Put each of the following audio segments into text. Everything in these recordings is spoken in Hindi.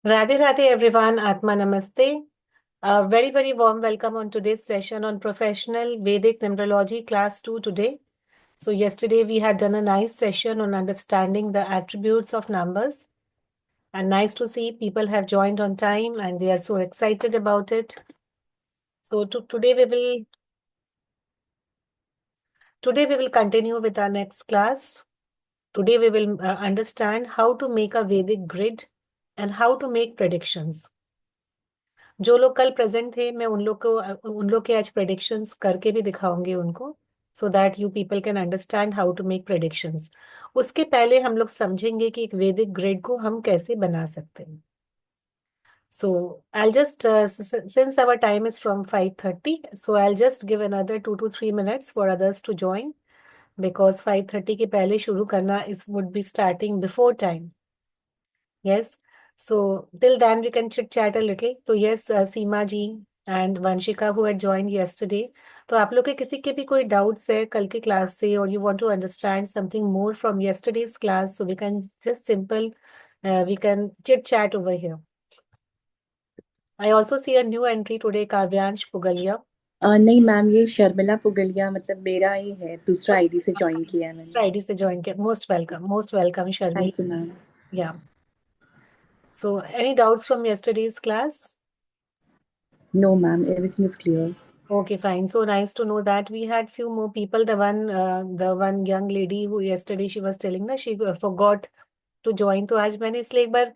Radhe Radhe everyone, Atma Namaste. A very, very warm welcome on today's session on Professional Vedic Numerology Class 2 today. So yesterday we had done a nice session on understanding the attributes of numbers, and nice to see people have joined on time and they are so excited about it. So today we will continue with our next class. Today we will understand how to make a Vedic grid and how to make predictions. जो लोग कल प्रेजेंट थे मैं उन लोग के आज प्रेडिक्शंस करके भी दिखाऊंगी उनको so that you people can understand how to make predictions. उसके पहले हम लोग समझेंगे कि एक वैदिक ग्रिड को हम कैसे बना सकते हैं। So I just since our time is from 5:30 so I just give another 2 to 3 minutes for others to join because 5:30 के पहले शुरू करना is would be starting before time. Yes. So till then we can chit chat a little. So yes, Seema ji and Vanshika who had joined yesterday. तो आप लोग के किसी के भी कोई doubts है कल के क्लास से or you want to understand something more from yesterday's class, so we can just we can chit chat over here. I also see a new entry today, Kavyansh Pugalia. नहीं मैम, ये शर्मिला पुगलिया मतलब मेरा ही है। दूसरा आईडी से ज्वाइन किया है मैंने। Friday से join किया. Most welcome, Sharmi. Thank you ma'am. Yeah. So any doubts from yesterday's class? No ma'am, everything is clear. Okay, fine. So nice to know that we had few more people. The one young lady who yesterday she was telling that she forgot to join. तो आज मैंने इसलिए एक बार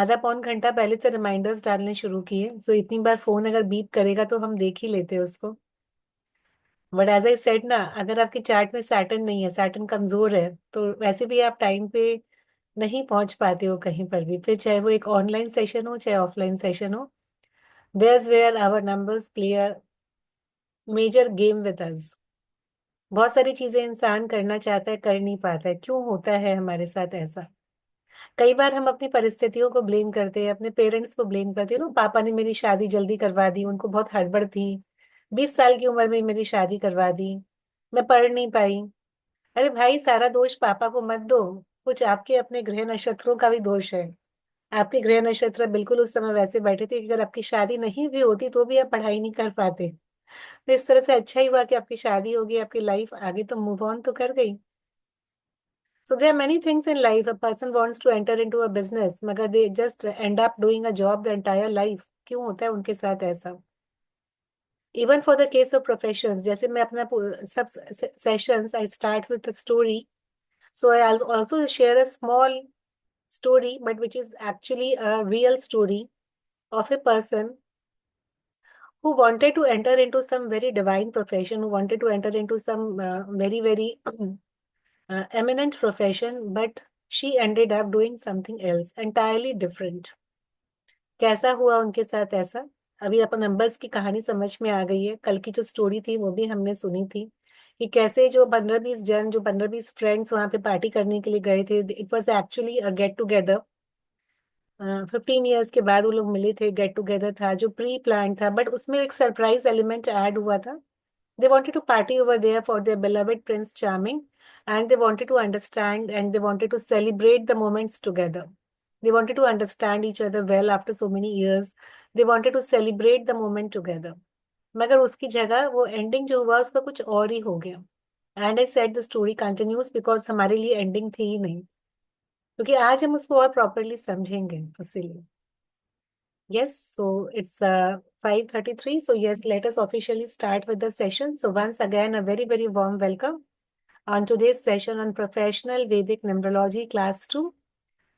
आधा पौन घंटा पहले से रिमाइंडर्स डालने शुरू किए। सो इतनी बार फोन अगर बीप करेगा तो हम देख ही लेते हैं उसको। बट एज आई सेड ना, अगर आपके चार्ट में सैटर्न नहीं है, सैटर्न कमजोर है, तो वैसे भी आप टाइम पे नहीं पहुंच पाते हो कहीं पर भी, फिर चाहे वो एक ऑनलाइन सेशन हो चाहे ऑफलाइन सेशन हो। There's where our numbers play a major game with us. बहुत सारी चीजें इंसान करना चाहता है, कर नहीं पाता है। क्यों होता है हमारे साथ ऐसा? कई बार हम अपनी परिस्थितियों को ब्लेम करते हैं, अपने पेरेंट्स को ब्लेम करते हैं ना, पापा ने मेरी शादी जल्दी करवा दी, उनको बहुत हड़बड़ थी, 20 साल की उम्र में मेरी शादी करवा दी, मैं पढ़ नहीं पाई। अरे भाई, सारा दोष पापा को मत दो, कुछ आपके अपने ग्रह नक्षत्रों का भी दोष है। आपके गृह नक्षत्र बिल्कुल उस समय वैसे बैठे थे कि अगर आपकी शादी नहीं भी होती तो भी आप पढ़ाई नहीं कर पाते। तो इस तरह से अच्छा ही हुआ कि आपकी शादी होगी, आपकी लाइफ आगे तो मूव ऑन तो कर गई। So there are many things in life. A person wants to enter into a business, मगर they just end up doing a job the entire life. क्यों होता है उनके साथ ऐसा? Even for the case of professions, जैसे मैं अपना सब sessions I start with a story. So I also share a small story, but which is actually a real story of a person who wanted to enter into some very divine profession, who wanted to enter into some very, very eminent profession, but she ended up doing something else entirely different. कैसा हुआ उनके साथ ऐसा? अभी अपन नंबर्स की कहानी समझ में आ गई है। कल की जो स्टोरी थी वो भी हमने सुनी थी कि कैसे जो 15-20 फ्रेंड्स वहां पे पार्टी करने के लिए गए थे। It was actually a get together. 15 years के बाद वो लोग मिले थे, गेट टुगेदर था जो प्री प्लान था, बट उसमें एक सरप्राइज एलिमेंट ऐड हुआ था। They wanted to party over there for their beloved Prince Charming, and they wanted to understand and they wanted to celebrate the moments together. They wanted to understand each other well after so many years. They wanted to celebrate the moment together. मगर उसकी जगह वो एंडिंग जो हुआ उसका कुछ और ही हो गया। And I said the story continuous because हमारे लिए एंडिंग थी ही नहीं, क्योंकि आज हम उसको और प्रॉपरली समझेंगे इसीलिए। Yes, so it's 5:33. So yes, let us officially start with the session. So once again, a very, very warm welcome on today's session on Professional Vedic Numerology Class 2.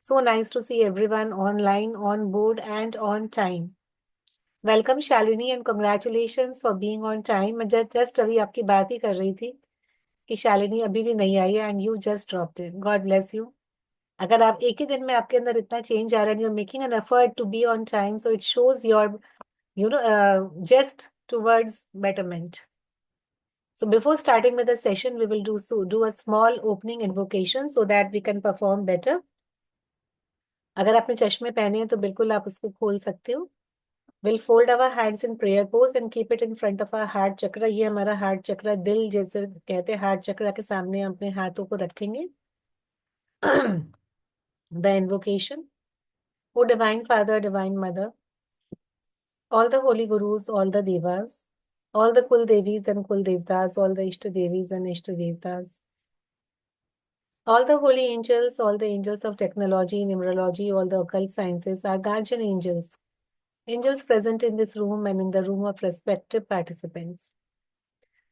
So nice to see everyone online, on board and on time. Welcome Shalini and congratulations for being on time. मैं just अभी आपकी बात ही कर रही थी कि शालिनी अभी भी नहीं आई है and you just dropped in. God bless you. अगर आप एक ही दिन में आपके अंदर इतना चेंज आ रहा है, you're making an effort to be on time, so it shows your just towards betterment. So before starting with the session, we will do a small opening invocation so that we can perform better. अगर आपने चश्मे पहने हैं तो बिल्कुल आप उसको खोल सकते हो। We'll fold our hands in prayer pose and keep it in front of our heart chakra. ये हमारा हार्ट चक्र, दिल जैसे कहते हैं, हार्ट चक्र के सामने हम अपने हाथों को रखेंगे। The invocation. O Divine Father, Divine Mother, all the holy gurus, all the devas, all the Kul Devis and Kul Devtas, all the Ishta Devis and Ishta Devtas, all the holy angels, all the angels of technology, numerology, all the occult sciences, our guardian angels, angels present in this room and in the room of respective participants.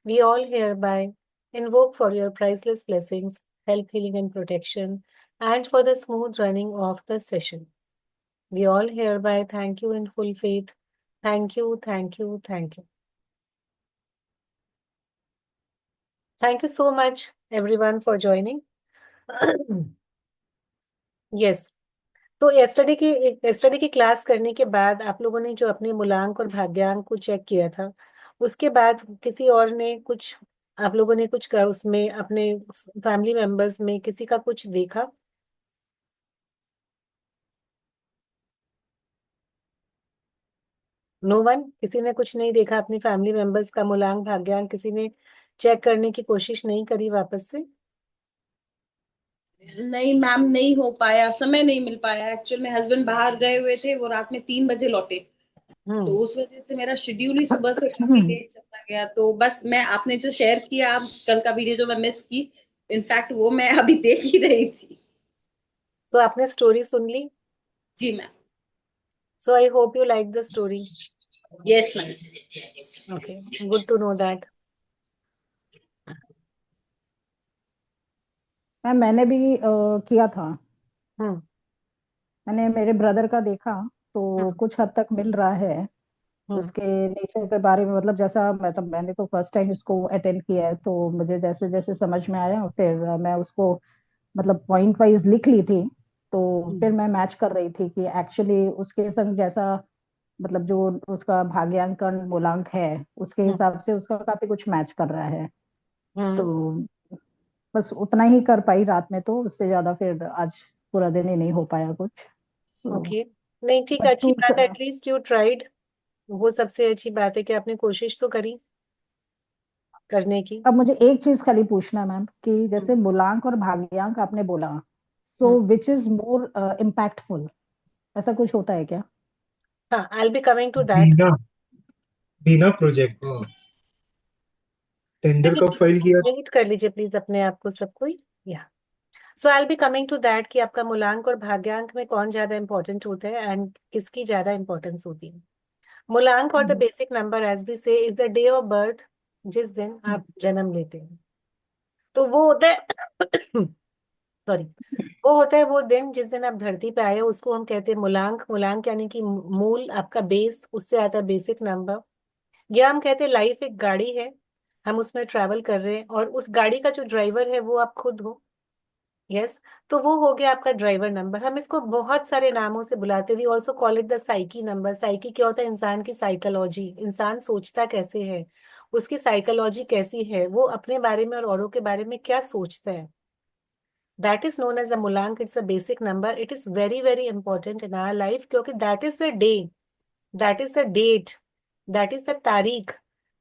We all hereby invoke for your priceless blessings, help, healing, and protection, and for the smooth running of the session. We all hereby thank you in full faith. Thank you, thank you, thank you. Thank you so much, everyone, for joining. Yes, तो yesterday की क्लास करने के बाद आप लोगों ने जो अपने मूलांक और भाग्यांक को चेक किया था, उसके बाद किसी और ने कुछ, आप लोगों ने कुछ उसमें अपने फैमिली मेंबर्स में किसी का कुछ देखा? नो वन, किसी ने कुछ नहीं देखा अपनी फैमिली मेंबर्स का मूलांक भाग्यांक, किसी ने चेक करने की कोशिश नहीं करी वापस से? नहीं मैम, नहीं हो पाया, समय नहीं मिल पाया। एक्चुअल में हस्बैंड बाहर गए हुए थे, वो रात में 3 बजे लौटे, तो उस वजह से मेरा शेड्यूल ही सुबह से काफी लेट चला गया। तो बस मैं, आपने जो शेयर किया आप कल का वीडियो जो मैं मिस की, इनफैक्ट वो मैं अभी देख ही रही थी। सो आपने स्टोरी सुन ली? जी ma'am. So I hope you like the story. Yes ma'am. Okay, good to know that. Ma'am मैंने भी किया था। हम्म. मैंने मेरे ब्रदर का देखा, तो हम्म. कुछ हद तक मिल रहा है हम्म. उसके नेचर के बारे में। मतलब जैसा मतलब मैंने तो फर्स्ट टाइम इसको अटेंड किया है, तो मुझे जैसे जैसे समझ में आया, फिर मैं उसको मतलब पॉइंट वाइज लिख ली थी। तो फिर हम्म. मैं मैच कर रही थी कि एक्चुअली उसके संग जैसा, मतलब जो उसका भाग्यांकन मूलांक है, उसके हम्म. हिसाब से उसका काफी कुछ मैच कर रहा है। हम्म. तो बस उतना ही कर पाई रात में, तो उससे ज्यादा फिर आज पूरा दिन ही नहीं हो पाया कुछ। सो ओके, नहीं ठीक, बट अच्छी बात है, एटलीस्ट यू ट्राइड. वो सबसे अच्छी बात है कि आपने कोशिश तो करी करने की. अब मुझे एक चीज खाली पूछना है मैम, कि हम्म. जैसे मूलांक और भाग्यांक आपने बोला, सो हम्म. विच इज मोर इम्पैक्टफुल, ऐसा कुछ होता है क्या? हाँ, I will be coming to that. Bina Bina project tender कब फाइल किया? म्यूट कर लीजिए प्लीज अपने आप को, सब कोई. या so I will be coming to that कि आपका मूलांक और भाग्यांक में कौन ज्यादा इंपॉर्टेंट होता है एंड किसकी ज्यादा इंपॉर्टेंस होती है. मूलांक और the basic number as we say is the day of birth, जिस दिन आप जन्म लेते हैं. तो वो होता है सॉरी, वो होता है वो दिन जिस दिन आप धरती पे आए हो, उसको हम कहते हैं मूलांक. मूलांक यानी कि मूल, आपका बेस, उससे आता है बेसिक नंबर. या हम कहते हैं लाइफ एक गाड़ी है, हम उसमें ट्रैवल कर रहे हैं और उस गाड़ी का जो ड्राइवर है वो आप खुद हो. यस. तो वो हो गया आपका ड्राइवर नंबर. हम इसको बहुत सारे नामों से बुलाते हैं. We also call it the psyche number. Psyche क्या होता है? इंसान की साइकोलॉजी, इंसान सोचता कैसे है, उसकी साइकोलॉजी कैसी है, वो अपने बारे में और औरों के बारे में क्या सोचता है. That is known as the मूलांक. It's a basic number. It is very very important in our life, क्योंकि that is the day, that is the date, that is the तारीख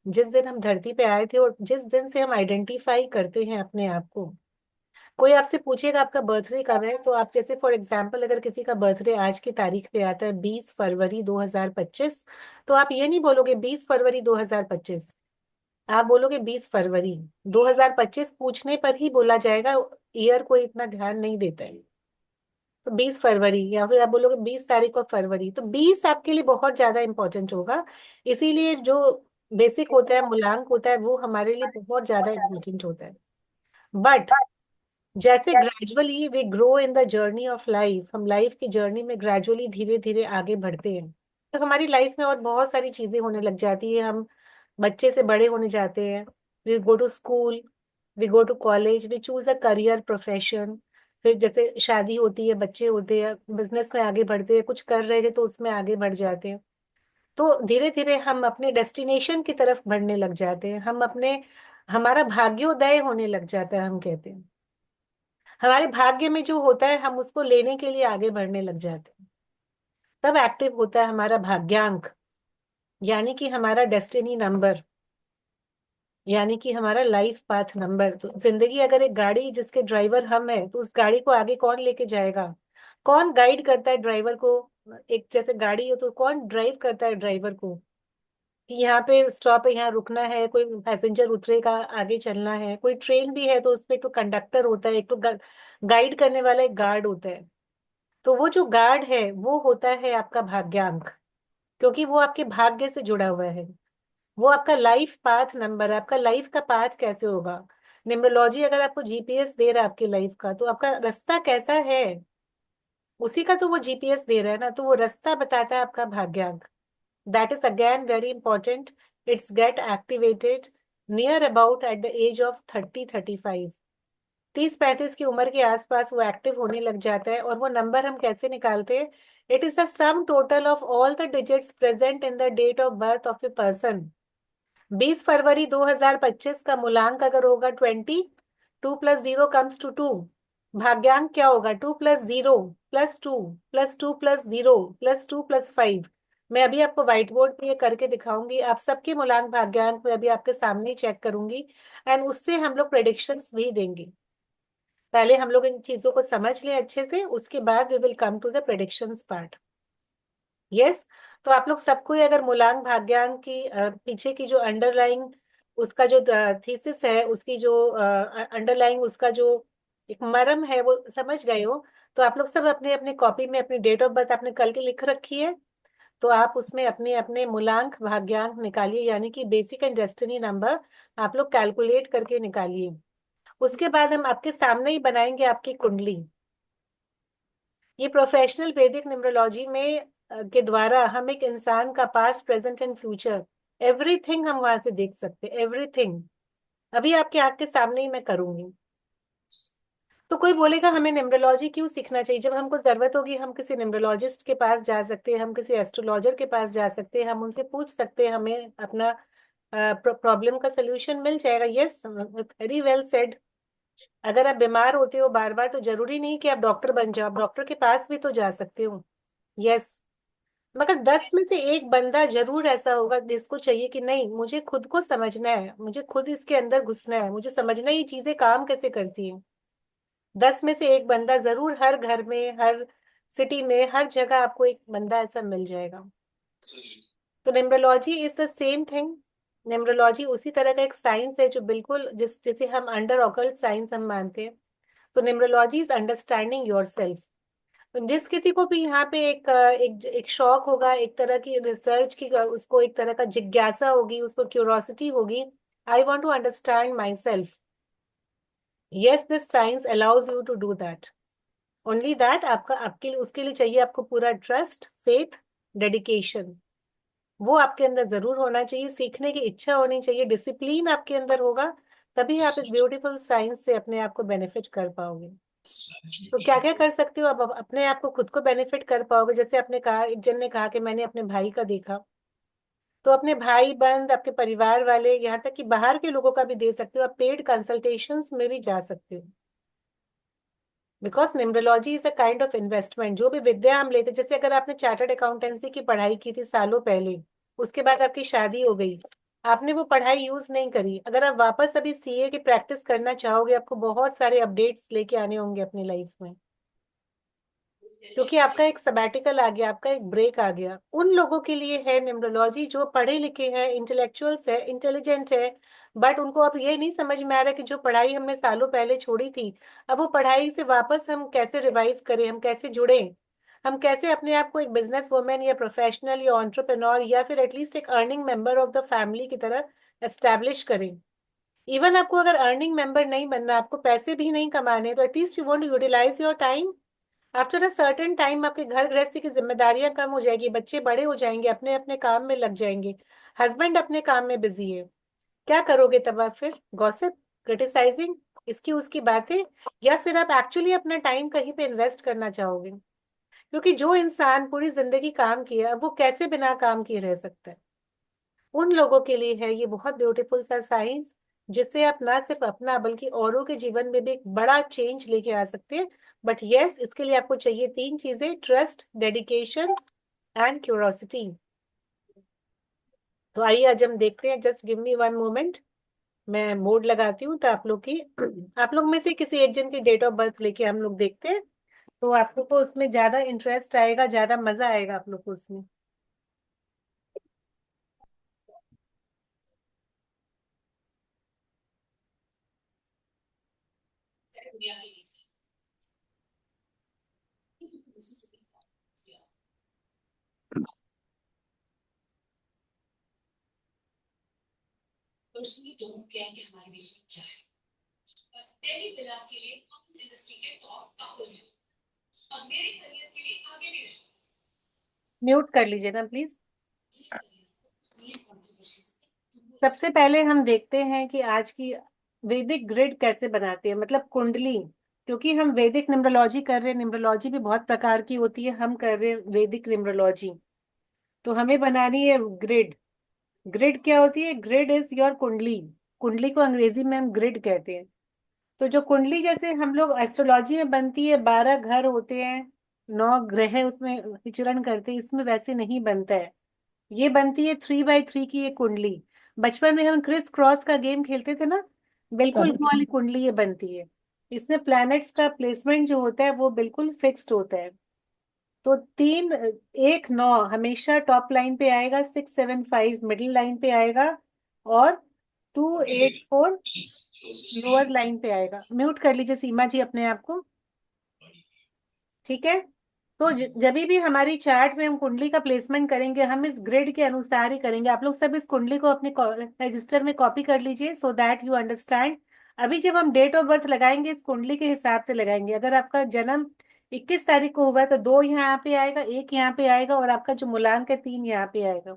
जिस दिन हम धरती पे आए थे और जिस दिन से हम आइडेंटिफाई करते हैं अपने आप को. कोई आपसे पूछेगा आपका बर्थडे कब है, तो आप जैसे फॉर एग्जांपल अगर किसी का बर्थडे आज की तारीख पे आता है 20 फरवरी 2025, तो आप ये नहीं बोलोगे 20 फरवरी 2025, आप बोलोगे 20 फरवरी 2025. पूछने पर ही बोला जाएगा, ईयर को इतना ध्यान नहीं देता है. तो 20 फरवरी, या फिर आप बोलोगे 20 तारीख of फरवरी, तो 20 आपके लिए बहुत ज्यादा इंपॉर्टेंट होगा. इसीलिए जो बेसिक होता है, मूलांक होता है, वो हमारे लिए बहुत ज्यादा इंपॉर्टेंट होता है. बट जैसे gradually we grow in the journey of life, हम लाइफ की जर्नी में ग्रेजुअली धीरे धीरे आगे बढ़ते हैं, तो हमारी लाइफ में और बहुत सारी चीजें होने लग जाती है. हम बच्चे से बड़े होने जाते हैं. We go to school, we go to college, we choose a career profession. फिर जैसे शादी होती है, बच्चे होते हैं, बिजनेस में आगे बढ़ते हैं, कुछ कर रहे थे तो उसमें आगे बढ़ जाते हैं. तो धीरे धीरे हम अपने डेस्टिनेशन की तरफ बढ़ने लग जाते हैं. हम अपने, हमारा भाग्योदय होने लग जाता है, हम कहते हैं. हमारे भाग्य में जो होता है हम उसको लेने के लिए आगे बढ़ने लग जाते हैं. तब एक्टिव होता है हमारा भाग्यांक, यानी कि हमारा डेस्टिनी नंबर, यानी कि हमारा लाइफ पाथ नंबर. तो जिंदगी अगर एक गाड़ी जिसके ड्राइवर हम है, तो उस गाड़ी को आगे कौन लेके जाएगा? कौन गाइड करता है ड्राइवर को? एक जैसे गाड़ी हो तो कौन ड्राइव करता है ड्राइवर को कि यहाँ पे स्टॉप है, यहाँ रुकना है, कोई पैसेंजर उतरेगा, आगे चलना है। कोई ट्रेन भी है तो उसपे तो कंडक्टर होता है, एक तो गाइड करने वाला एक गार्ड होता है। तो वो जो गार्ड है वो होता है आपका भाग्यांक, क्योंकि वो आपके भाग्य से जुड़ा हुआ है। वो आपका लाइफ पाथ नंबर है। आपका लाइफ का पाथ कैसे होगा? न्यूमरोलॉजी अगर आपको जीपीएस दे रहा है आपके लाइफ का, तो आपका रास्ता कैसा है उसी का तो वो जीपीएस दे रहा है ना, तो वो रास्ता बताता है आपका भाग्यांक। That is again very important. It's get activated near about at the age of 30-35। 30-35 की उम्र के आसपास वो एक्टिव होने लग जाता है। और वो नंबर हम कैसे निकालते हैं? It is the sum total of all the digits present in the date of birth of a person. 20 फरवरी 2025 का मूलांक अगर होगा 20, 2 + 0 = 2। भाग्यांक क्या होगा? 2 + 0 + 2 + 0 + 2 + 5। मैं अभी आपको व्हाइट बोर्ड पे ये करके दिखाऊंगी। आप सबके मूलांक भाग्यांक में अभी आपके सामने ही चेक करूंगी, एंड उससे हम लोग प्रेडिक्शंस भी देंगे। पहले हम लोग इन चीजों को समझ लें अच्छे से, उसके बाद we will come to the predictions part. Yes. तो आप लोग सबको ही अगर मूलांक भाग्यांक की पीछे की जो अंडरलाइंग उसका जो थीसिस है, उसकी जो अंडरलाइंग उसका जो एक मर्म है वो समझ गए हो, तो आप लोग सब अपने अपने कॉपी में अपनी डेट ऑफ बर्थ आपने कल के लिख रखी है, तो आप उसमें अपने अपने मूलांक भाग्यांक निकालिए, यानी कि बेसिक एंड डेस्टिनी नंबर आप लोग कैलकुलेट करके निकालिए। उसके बाद हम आपके सामने ही बनाएंगे आपकी कुंडली। ये प्रोफेशनल वैदिक न्यूमरोलॉजी में के द्वारा हम एक इंसान का past present and future everything हम वहां से देख सकते हैं, एवरीथिंग। अभी आपके आंख के सामने ही मैं करूंगी। तो कोई बोलेगा हमें न्यूमरोलॉजी क्यों सीखना चाहिए? जब हमको जरूरत होगी हम किसी न्यूमरोलॉजिस्ट के पास जा सकते हैं, हम किसी एस्ट्रोलॉजर के पास जा सकते हैं, हम उनसे पूछ सकते हैं, हमें अपना प्रॉब्लम का सोल्यूशन मिल जाएगा। Yes, very well said. अगर आप बीमार होते हो बार बार, तो जरूरी नहीं कि आप डॉक्टर बन जाओ, आप डॉक्टर के पास भी तो जा सकते हो। यस। मगर 10 में से एक बंदा जरूर ऐसा होगा जिसको चाहिए कि नहीं, मुझे खुद को समझना है, मुझे खुद इसके अंदर घुसना है, मुझे समझना है ये चीजें काम कैसे करती हैं। 10 में से एक बंदा जरूर, हर घर में, हर सिटी में, हर जगह आपको एक बंदा ऐसा मिल जाएगा। तो numerology is the same thing. Numerology उसी तरह का एक साइंस है जो बिल्कुल जैसे हम अंडर ऑकल्ट साइंस हम मानते हैं, तो numerology is understanding your self. तो जिस किसी को भी यहाँ पे एक शौक होगा, एक तरह की रिसर्च की, उसको एक तरह का जिज्ञासा होगी, उसको क्यूरोसिटी होगी, I want to understand myself. Yes, this science allows you to do that. Only that आपका आपके लिए उसके लिए चाहिए आपको पूरा ट्रस्ट, फेथ, डेडिकेशन। वो आपके अंदर जरूर होना चाहिए, सीखने की इच्छा होनी चाहिए, डिसिप्लिन आपके अंदर होगा, तभी आप इस ब्यूटीफुल साइंस से अपने आप को बेनिफिट कर पाओगे। तो क्या क्या कर सकते हो अब अपने आप को खुद को बेनिफिट कर पाओगे? जैसे आपने कहा, एक जन ने कहा कि मैंने अपने भाई का देखा, तो अपने भाई बंद, आपके परिवार वाले, यहाँ तक कि बाहर के लोगों का भी दे सकते हो। आप पेड कंसल्टेशंस में भी जा सकते हो, because numerology is a kind of investment. जो भी विद्या हम लेते, जैसे अगर आपने चार्टर्ड अकाउंटेंसी की पढ़ाई की थी सालों पहले, उसके बाद आपकी शादी हो गई, आपने वो पढ़ाई यूज नहीं करी, अगर आप वापस अभी सीए की प्रैक्टिस करना चाहोगे, आपको बहुत सारे अपडेट्स लेके आने होंगे अपनी लाइफ में, क्योंकि आपका एक सबैटिकल आ गया, आपका एक ब्रेक आ गया। उन लोगों के लिए है न्यूमरोलॉजी जो पढ़े लिखे हैं, इंटेलेक्चुअल्स है, इंटेलिजेंट है, बट उनको अब ये नहीं समझ में आ रहा कि जो पढ़ाई हमने सालों पहले छोड़ी थी, अब वो पढ़ाई से वापस हम कैसे रिवाइव करें, हम कैसे जुड़े, हम कैसे अपने आप को एक बिजनेस वुमेन या प्रोफेशनल या एंटरप्रेन्योर या फिर एटलीस्ट एक earning member of the family की तरह एस्टेब्लिश करें। इवन आपको अगर अर्निंग मेंबर नहीं बनना, आपको पैसे भी नहीं कमाने, तो at least you want to utilize your time. After a certain time आपके घर गृहस्थी की जिम्मेदारियां कम हो जाएगी, बच्चे बड़े हो जाएंगे, अपने अपने काम में लग जाएंगे, हस्बैंड अपने काम में बिजी है, क्या करोगे तब आप? फिर गॉसिप, क्रिटिसाइजिंग, इसकी उसकी बातें, या फिर आप एक्चुअली अपना टाइम कहीं पे इन्वेस्ट करना चाहोगे? क्योंकि जो इंसान पूरी जिंदगी काम किया, अब वो कैसे बिना काम किए रह सकता है? उन लोगों के लिए है ये बहुत ब्यूटीफुल सा साइंस, जिससे आप ना सिर्फ अपना बल्कि औरों के जीवन में भी एक बड़ा चेंज लेके आ सकते हैं। बट यस, इसके लिए आपको चाहिए 3 चीजें: ट्रस्ट, डेडिकेशन एंड क्यूरोसिटी। तो आइए आज हम देखते हैं। जस्ट गिव मी 1 मोमेंट, मैं मोड लगाती हूँ तो आप लोग में से किसी एक जन की डेट ऑफ बर्थ लेके हम लोग देखते हैं। तो आपको तो उसमें ज्यादा इंटरेस्ट आएगा, ज्यादा मजा आएगा आप लोग को उसमें। पर्सनली डोंट केयर कि हमारे बीच में क्या है, पर टेली दिला के लिए हम इस इंडस्ट्री के टॉप कपल हैं और मेरे करियर के लिए आगे भी रहें। म्यूट कर लीजिए ना प्लीज। सबसे पहले हम देखते हैं कि आज की वैदिक ग्रिड कैसे बनाते हैं, मतलब कुंडली। क्योंकि हम वैदिक न्यूमरोलॉजी कर रहे हैं, न्यूमरोलॉजी भी बहुत प्रकार की होती है, हम कर रहे हैं वैदिक न्यूमरोलॉजी। तो हमें बनानी है ग्रिड। ग्रिड क्या होती है? ग्रिड इज योर कुंडली। कुंडली को अंग्रेजी में हम ग्रिड कहते हैं। तो जो कुंडली जैसे हम लोग एस्ट्रोलॉजी में बनती है, 12 घर होते हैं, 9 ग्रह उसमें विचरण करते हैं, इसमें वैसे नहीं बनता है। ये बनती है 3x3 की ये कुंडली। बचपन में हम क्रिस क्रॉस का गेम खेलते थे ना, बिल्कुल वो वाली कुंडली ये बनती है। इसमें प्लैनेट्स का प्लेसमेंट जो होता है वो बिल्कुल फिक्स्ड होता है। तो 3 1 9 हमेशा टॉप लाइन पे आएगा, 6 7 5 मिडिल लाइन पे आएगा, और 2 8 4 लोअर लाइन पे आएगा। म्यूट कर लीजिए सीमा जी अपने आप को। ठीक है। तो जब भी हमारी चार्ट में हम कुंडली का प्लेसमेंट करेंगे, हम इस ग्रिड के अनुसार ही करेंगे। आप लोग सब इस कुंडली को अपने रजिस्टर में कॉपी कर लीजिए, सो दैट यू अंडरस्टैंड। अभी जब हम डेट ऑफ बर्थ लगाएंगे, इस कुंडली के हिसाब से लगाएंगे। अगर आपका जन्म 21 तारीख को हुआ है तो 2 यहाँ पे आएगा, 1 यहाँ पे आएगा, और आपका जो मूलांक है 3 यहाँ पे आएगा।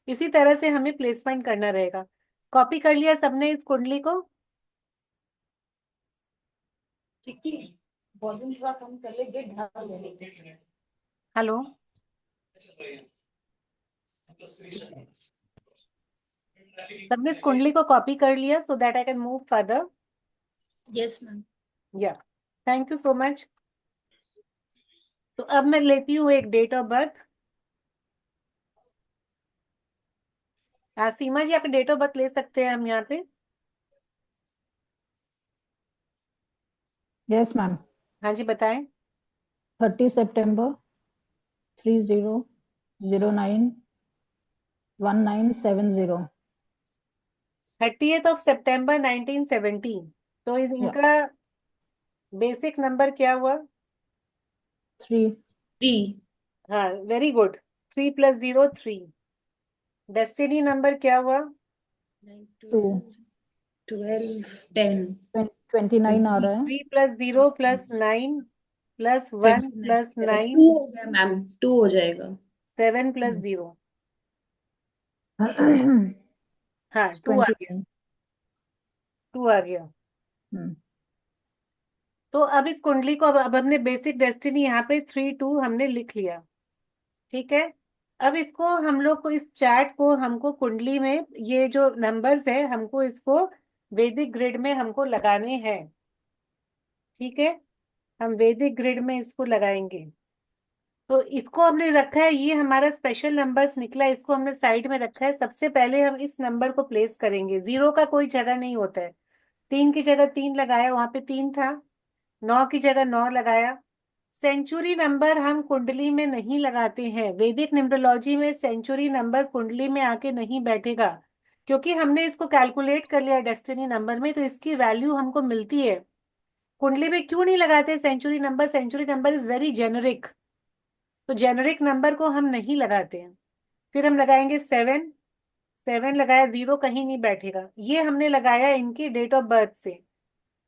इसी तरह से हमें प्लेसमेंट करना रहेगा। कॉपी कर लिया सबने इस कुंडली को? ठीक है, वॉल्यूम थोड़ा कम कर ले, गेट ढाल ले लेते। हेलो। सबने इस कुंडली को कॉपी कर लिया, सो that I can move further? Yes ma'am. या, थैंक यू सो मच। तो अब मैं लेती हूँ एक डेट ऑफ बर्थ। सीमा जी, आपका डेट ऑफ बर्थ ले सकते हैं हम यहाँ पे? Yes ma'am. हाँ जी, बताएं। 30 सितंबर 3009 1970। 30 सितंबर 1970। तो या इनका बेसिक नंबर क्या हुआ? 3। 3 हाँ, वेरी गुड। 3 + 0 3। डेस्टिनी नंबर क्या हुआ? 2। 12 10 29 आ रहा है। 3 + 0 + 9 + 1 + 9 2 हो गया मैम, 2 हो जाएगा। 7 + 0। हाँ, 2 आ गया। 29। 2 आ गया। हम्म। तो अब इस कुंडली को, अब हमने बेसिक डेस्टिनी यहाँ पे 3 2 हमने लिख लिया। ठीक है। अब इसको हम लोग को, इस चार्ट को हमको कुंडली में ये जो नंबर्स है, हमको इसको वैदिक ग्रिड में हमको लगाने हैं। ठीक है। हम वैदिक ग्रिड में इसको लगाएंगे। तो इसको हमने रखा है, ये हमारा स्पेशल नंबर्स निकला, इसको हमने साइड में रखा है। सबसे पहले हम इस नंबर को प्लेस करेंगे। 0 का कोई जगह नहीं होता है। 3 की जगह 3 लगाया, वहां पे 3 था। 9 की जगह 9 लगाया। सेंचुरी नंबर हम कुंडली में नहीं लगाते हैं। वैदिक न्यूमरोलॉजी में सेंचुरी नंबर कुंडली में आके नहीं बैठेगा, क्योंकि हमने इसको कैलकुलेट कर लिया डेस्टिनी नंबर में, तो इसकी वैल्यू हमको मिलती है। कुंडली में क्यों नहीं लगाते century number? Century number is very generic, तो जेनरिक नंबर को हम नहीं लगाते हैं। फिर हम लगाएंगे 7। 7 लगाया, 0 कहीं नहीं बैठेगा। ये हमने लगाया इनकी डेट ऑफ बर्थ से।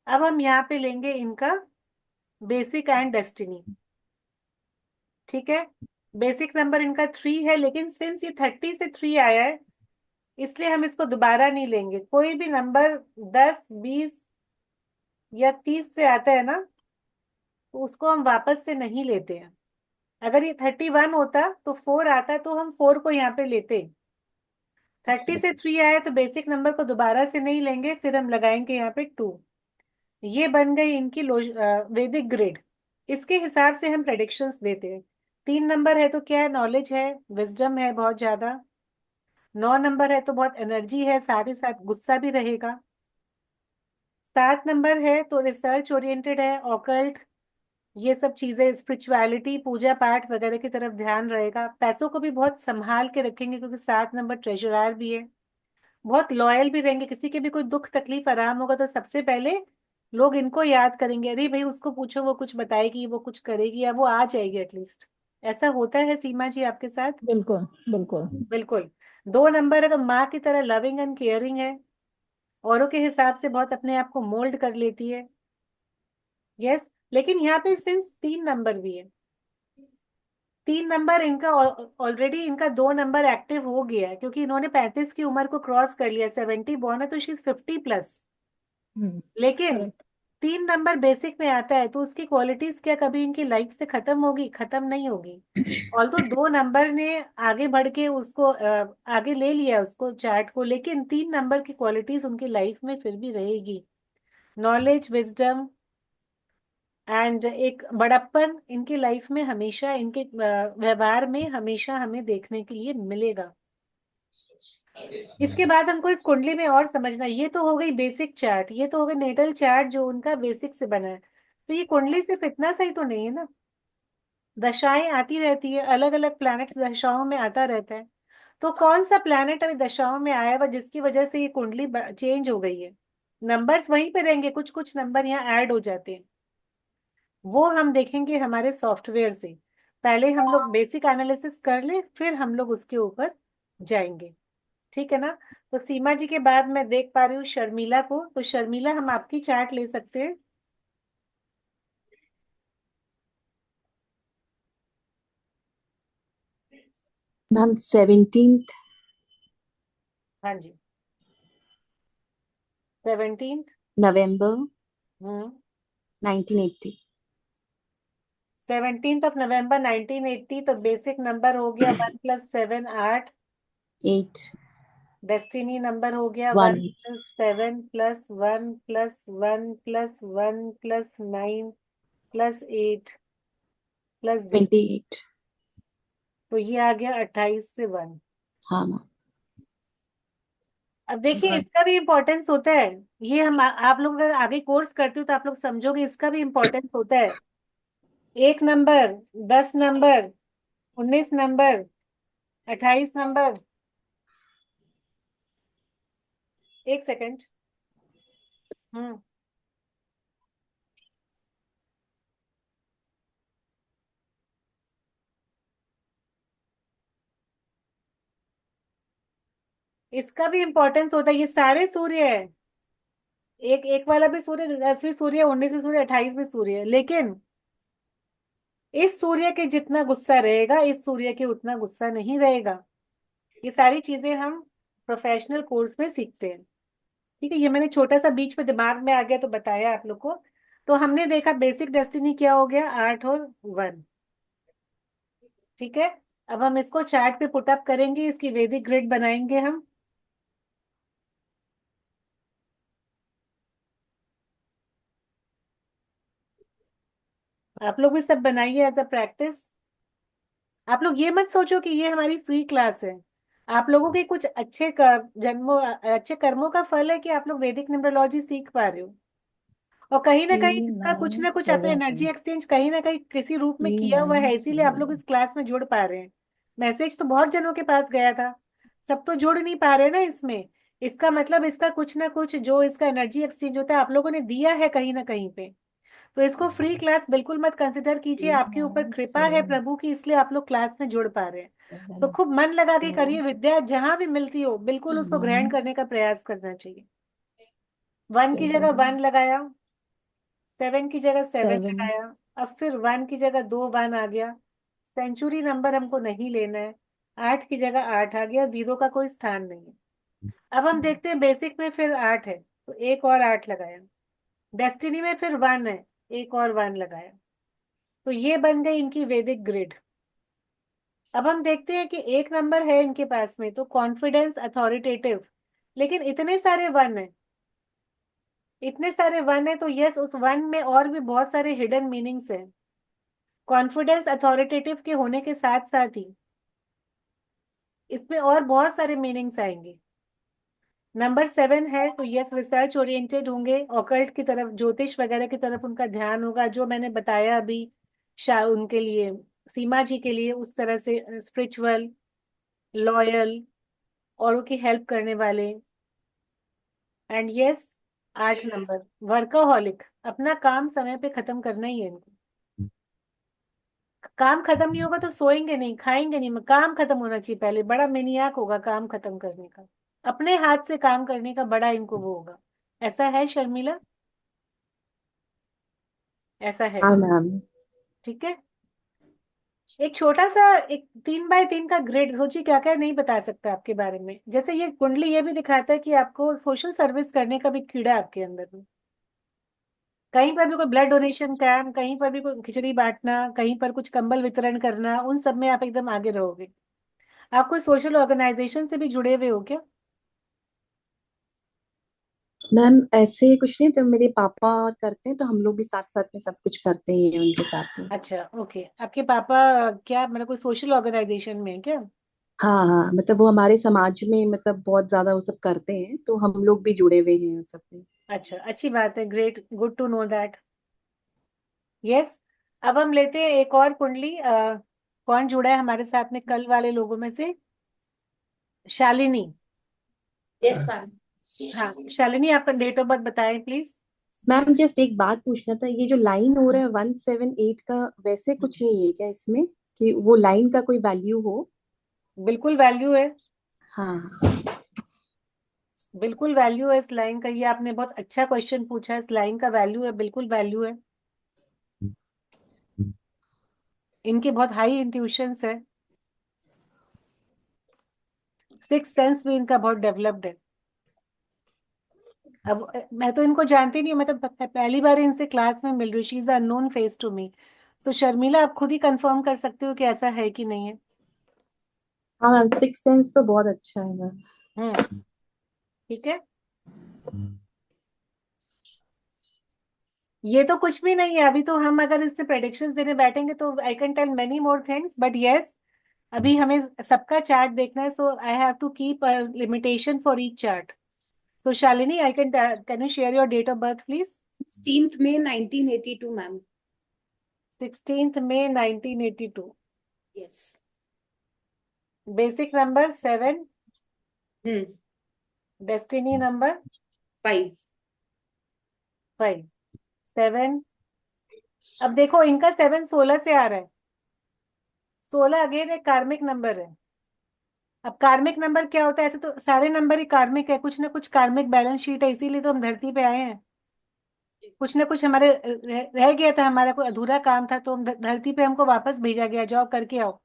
अब हम यहाँ पे लेंगे इनका बेसिक एंड डेस्टिनी। ठीक है। बेसिक नंबर इनका 3 है, लेकिन सिंस ये 30 से 3 आया है, इसलिए हम इसको दोबारा नहीं लेंगे। कोई भी नंबर 10 20 या 30 से आता है ना, तो उसको हम वापस से नहीं लेते हैं। अगर ये 31 होता तो 4 आता, तो हम 4 को यहाँ पे लेते। 30 से 3 आया तो बेसिक नंबर को दोबारा से नहीं लेंगे, फिर हम लगाएंगे यहाँ पे 2। ये बन गई इनकी वैदिक ग्रिड। इसके हिसाब से हम प्रेडिक्शंस देते हैं। 3 नंबर है तो क्या है? नॉलेज है, विजडम है बहुत ज्यादा। 9 नंबर है तो बहुत एनर्जी है, साथ ही साथ गुस्सा भी रहेगा। 7 नंबर है तो रिसर्च ओरिएंटेड है, ऑकल्ट, ये सब चीजें, स्पिरिचुअलिटी, पूजा पाठ वगैरह की तरफ ध्यान रहेगा। पैसों को भी बहुत संभाल के रखेंगे क्योंकि 7 नंबर ट्रेजरर भी है। बहुत लॉयल भी रहेंगे, किसी के भी कोई दुख तकलीफ आराम होगा तो सबसे पहले लोग इनको याद करेंगे, अरे भाई उसको पूछो, वो कुछ बताएगी, वो कुछ करेगी, या वो आ जाएगी एटलीस्ट। ऐसा होता है सीमा जी आपके साथ? बिल्कुल बिल्कुल। बिल्कुल। 2 नंबर अगर माँ की तरह लविंग एंड केयरिंग है, औरों के हिसाब से बहुत अपने आप को मोल्ड कर लेती है। यस। लेकिन यहाँ पे सिंस 3 नंबर भी है, 3 नंबर इनका ऑलरेडी, इनका 2 नंबर एक्टिव हो गया है क्योंकि इन्होंने 35 की उम्र को क्रॉस कर लिया, 70 बॉर्न है तो शी इज 50+। लेकिन करेक्ट। 3 नंबर बेसिक में आता है तो उसकी क्वालिटीज क्या कभी इनकी लाइफ से खत्म होगी? खत्म नहीं होगी। ऑल्दो 2 नंबर ने आगे बढ़ के उसको आगे ले लिया उसको, चार्ट को, लेकिन 3 नंबर की क्वालिटीज उनकी लाइफ में फिर भी रहेगी। नॉलेज, विजडम एंड एक बड़प्पन इनकी लाइफ में हमेशा, इनके व्यवहार में हमेशा हमें देखने के लिए मिलेगा। इसके बाद हमको इस कुंडली में और समझना, ये तो हो गई बेसिक चार्ट, ये तो हो गई नेटल चार्ट जो उनका बेसिक से बना है। तो ये कुंडली सिर्फ इतना सही तो नहीं है ना, दशाएं आती रहती है, अलग अलग प्लैनेट्स दशाओं में आता रहता है। तो कौन सा प्लैनेट अभी दशाओं में आया हुआ जिसकी वजह से ये कुंडली चेंज हो गई है? नंबर्स वहीं पे रहेंगे, कुछ कुछ नंबर यहाँ ऐड हो जाते हैं, वो हम देखेंगे हमारे सॉफ्टवेयर से। पहले हम लोग बेसिक एनालिसिस कर ले, फिर हम लोग उसके ऊपर जाएंगे। ठीक है ना? तो सीमा जी के बाद मैं देख पा रही हूँ शर्मिला को, तो शर्मिला हम आपकी चार्ट ले सकते हैं? मैम 17th हाँ जी, 17। नवंबर हम्म। 1980। 17 नवंबर 1980, तो बेसिक नंबर हो गया 1+7 8। 8 डेस्टिनी नंबर हो गया 1 1+7+1+1+9+8+0। 28। तो ये आ गया 28 से 1। हाँ मैम। अब देखिए इसका भी इम्पोर्टेंस होता है। ये हम आप लोग अगर आगे कोर्स करते हो तो आप लोग समझोगे इसका भी इम्पोर्टेंस होता है। 1 नंबर, 10 नंबर, 19 नंबर, 28 नंबर। एक सेकंड। हम्म। इसका भी इम्पोर्टेंस होता है, ये सारे सूर्य है, एक एक वाला भी सूर्य, 10वीं सूर्य, 19वीं सूर्य, 28वीं सूर्य, लेकिन इस सूर्य के जितना गुस्सा रहेगा इस सूर्य के उतना गुस्सा नहीं रहेगा। ये सारी चीजें हम प्रोफेशनल कोर्स में सीखते हैं। ठीक है, ये मैंने छोटा सा बीच में दिमाग में आ गया तो बताया आप लोग को। तो हमने देखा बेसिक डेस्टिनी क्या हो गया, 8 और 1। ठीक है, अब हम इसको चार्ट पे पुटअप करेंगे, इसकी वैदिक ग्रिड बनाएंगे हम। आप लोग भी सब बनाइए एज अ प्रैक्टिस। आप लोग ये मत सोचो कि ये हमारी फ्री क्लास है। आप लोगों के कुछ जन्मों, अच्छे कर्मों का फल है कि आप लोग वैदिक न्यूमरोलॉजी सीख पा रहे हो। और कहीं ना कहीं इसका कुछ ना कुछ आपने 3 9 एनर्जी 7 एक्सचेंज कहीं ना कहीं किसी रूप में 3 किया हुआ 9 है, इसीलिए आप लोग 7। इस क्लास में जुड़ पा रहे हैं। मैसेज तो बहुत जनों के पास गया था, सब तो जुड़ नहीं पा रहे ना इसमें। इसका मतलब इसका कुछ ना कुछ जो इसका एनर्जी एक्सचेंज होता है आप लोगों ने दिया है कहीं ना कहीं पे। तो इसको फ्री क्लास बिल्कुल मत कंसिडर कीजिए, 8 आपके ऊपर 9 कृपा है 7 प्रभु की, इसलिए आप लोग क्लास में जुड़ पा रहे हैं। तो 7 खूब मन लगा के 4 करिए, विद्या जहां भी मिलती हो बिल्कुल उसको ग्रहण 1 करने का प्रयास करना चाहिए। 1 की जगह 1 7 लगाया, 7 की जगह 7 7 लगाया, अब फिर 1 की जगह 2 1 आ गया। सेंचुरी नंबर हमको नहीं लेना है। 8 की जगह 8 आ गया, 0 का कोई स्थान नहीं है। अब हम देखते हैं बेसिक में फिर 8 है तो एक और 8 लगाया। डेस्टिनी में फिर 1 है, एक और 1 लगाया। तो ये बन गई इनकी वैदिक ग्रिड। अब हम देखते हैं कि 1 नंबर है इनके पास में तो कॉन्फिडेंस, अथॉरिटेटिव, लेकिन इतने सारे 1 है, इतने सारे 1 है तो यस उस 1 में और भी बहुत सारे हिडन मीनिंग्स हैं। कॉन्फिडेंस अथॉरिटेटिव के होने के साथ साथ ही इसमें और बहुत सारे मीनिंग्स आएंगे। नंबर 7 है तो यस रिसर्च ओरिएंटेड होंगे, ऑकल्ट की तरफ, ज्योतिष वगैरह की तरफ उनका ध्यान होगा, जो मैंने बताया अभी शाह उनके लिए, सीमा जी के लिए उस तरह से स्पिरिचुअल, लॉयल, औरों की हेल्प करने वाले। एंड यस 8 नंबर वर्कaholic, अपना काम समय पे खत्म करना ही है इनको। काम खत्म नहीं होगा तो सोएंगे नहीं, खाएंगे नहीं, काम खत्म होना चाहिए पहले, बड़ा मैनियाक होगा काम खत्म करने का, अपने हाथ से काम करने का बड़ा इनको वो होगा। ऐसा है शर्मिला? ऐसा है। हाँ मैम। ठीक है। एक छोटा सा, एक 3x3 का ग्रिड सोचिए क्या क्या नहीं बता सकता आपके बारे में। जैसे ये कुंडली ये भी दिखाता है कि आपको सोशल सर्विस करने का भी कीड़ा है आपके अंदर में। कहीं पर भी कोई ब्लड डोनेशन कैंप, कहीं पर भी कोई खिचड़ी बांटना, कहीं पर कुछ कंबल वितरण करना, उन सब में आप एकदम आगे रहोगे। आप कोई सोशल ऑर्गेनाइजेशन से भी जुड़े हुए हो क्या? मैम ऐसे कुछ नहीं, तो मेरे पापा और करते हैं, तो हम लोग भी साथ साथ में सब कुछ करते ही हैं उनके साथ में। अच्छा ओके, आपके पापा क्या मतलब कोई सोशल ऑर्गेनाइजेशन में है क्या? हाँ हाँ, मतलब वो हमारे समाज में मतलब बहुत ज्यादा वो सब करते हैं, तो हम लोग भी जुड़े हुए हैं उस सब में। अच्छा अच्छी बात है, great, good to know that. Yes. अब हम लेते हैं एक और कुंडली, कौन जुड़ा है हमारे साथ में कल वाले लोगों में से? शालिनी। Yes ma'am. हाँ शालिनी, आपका डेट ऑफ बर्थ बताएं प्लीज। मैम जस्ट एक बात पूछना था, ये जो लाइन हो रहा है 178 का, वैसे कुछ नहीं है क्या इसमें, कि वो लाइन का कोई वैल्यू हो? बिल्कुल वैल्यू है, हाँ। बिल्कुल वैल्यू है इस लाइन का। ये आपने बहुत अच्छा क्वेश्चन पूछा है, इस लाइन का वैल्यू है, बिल्कुल वैल्यू है। इनके बहुत हाई इंट्यूशंस है, सिक्स सेंस भी इनका बहुत डेवलप्ड है। अब मैं तो इनको जानती नहीं हूँ, मैं तो पहली बार इनसे क्लास में मिल रही हूँ, she is unknown face to me. तो शर्मिला आप खुद ही कंफर्म कर सकते हो कि ऐसा है कि नहीं है। हाँ मैम, सिक्स सेंस तो बहुत अच्छा है मैम। ठीक है। ये तो कुछ भी नहीं है, अभी तो हम अगर इससे प्रेडिक्शंस देने बैठेंगे तो I can tell many more things, but yes अभी हमें सबका चार्ट देखना है, so I have to keep limitation for each chart. So Shalini I can you share your date of birth please? 16th May 1982 ma'am. 16 मई 1982। Yes. Basic number 7, hmm. Destiny number 5। 5। 7। अब देखो इनका 7 16 से आ रहा है, 16 अगेन एक कार्मिक नंबर है। अब कार्मिक नंबर क्या होता है? ऐसे तो सारे नंबर ही कार्मिक है, कुछ ना कुछ कार्मिक बैलेंस शीट है, इसीलिए तो हम धरती पे आए हैं। कुछ ना कुछ हमारे रह गया था, हमारा कोई अधूरा काम था, तो हम धरती पे हमको वापस भेजा गया, जॉब करके आओ।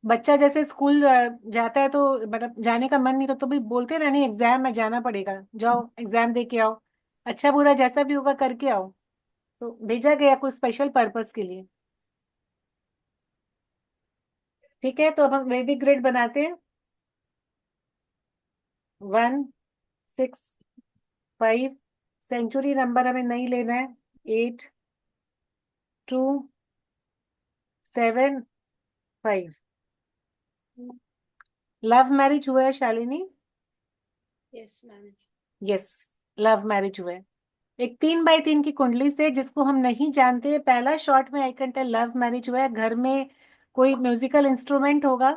बच्चा जैसे स्कूल जाता है तो मतलब जाने का मन नहीं तो भी बोलते ना, नहीं एग्जाम में जाना पड़ेगा, जाओ एग्जाम दे के आओ, अच्छा बुरा जैसा भी होगा करके आओ। तो भेजा गया कोई स्पेशल पर्पस के लिए। ठीक है, तो अब हम वैदिक ग्रिड बनाते हैं। 1 6 5, सेंचुरी नंबर हमें नहीं लेना है। 8 2 7 5। लव मैरिज हुआ है Shalini? Yes ma'am. Yes, love marriage हुआ है। एक 3x3 की कुंडली से, जिसको हम नहीं जानते, पहला शॉट में I can tell love marriage हुआ है। घर में कोई म्यूजिकल इंस्ट्रूमेंट होगा?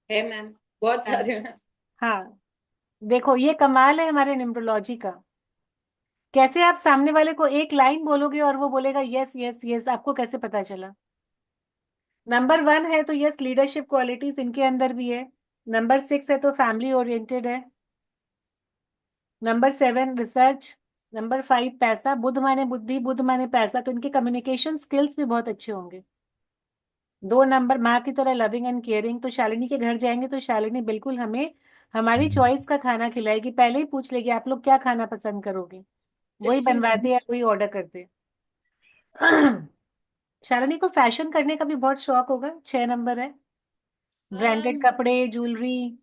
है मैम, बहुत है। सारे मैम। हाँ, देखो ये कमाल है हमारे न्यूमरोलॉजी का, कैसे आप सामने वाले को एक लाइन बोलोगे और वो बोलेगा यस यस यस, आपको कैसे पता चला? नंबर 1 है तो यस लीडरशिप क्वालिटीज इनके अंदर भी है। नंबर 6 है तो फैमिली ओरिएंटेड है। Number 7 research. नंबर 5 पैसा, बुध माने बुद्धि, बुध माने पैसा, तो इनके कम्युनिकेशन स्किल्स भी बहुत अच्छे होंगे। 2 नंबर माँ की तरह लविंग एंड केयरिंग, तो शालिनी के घर जाएंगे तो शालिनी बिल्कुल हमें हमारी चॉइस का खाना खिलाएगी, पहले ही पूछ लेगी आप लोग क्या खाना पसंद करोगे, वही बनवाते या वही ऑर्डर करते। शालिनी को फैशन करने का भी बहुत शौक होगा। 6 नंबर है, ब्रांडेड कपड़े, ज्वेलरी।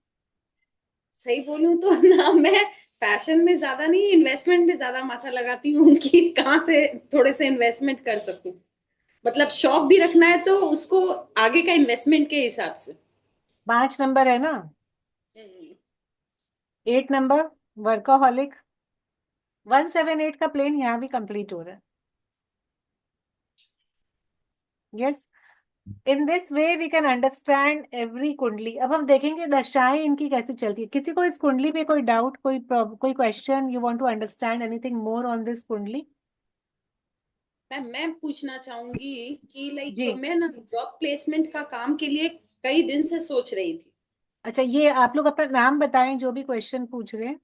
सही बोलूं तो ना, मैं फैशन में ज्यादा नहीं, इन्वेस्टमेंट में ज्यादा माथा लगाती हूँ कि कहाँ से थोड़े से इन्वेस्टमेंट कर सकूं। मतलब शौक भी रखना है तो उसको आगे का इन्वेस्टमेंट के हिसाब से। 5 नंबर है ना? 8 नंबर वर्काहॉलिक, 178 का प्लेन यहाँ भी कंप्लीट हो रहा है। Yes, in this way we can understand every kundli. अब हम देखेंगे दशाएं इनकी कैसे चलती है। किसी को इस कुंडली पे कोई डाउट, कोई question, you want to understand anything more on this kundli? Ma'am मैं पूछना चाहूंगी कि लाइक जी, मैं ना जॉब प्लेसमेंट का काम के लिए कई दिन से सोच रही थी। अच्छा, ये आप लोग अपना नाम बताएं जो भी क्वेश्चन पूछ रहे हैं।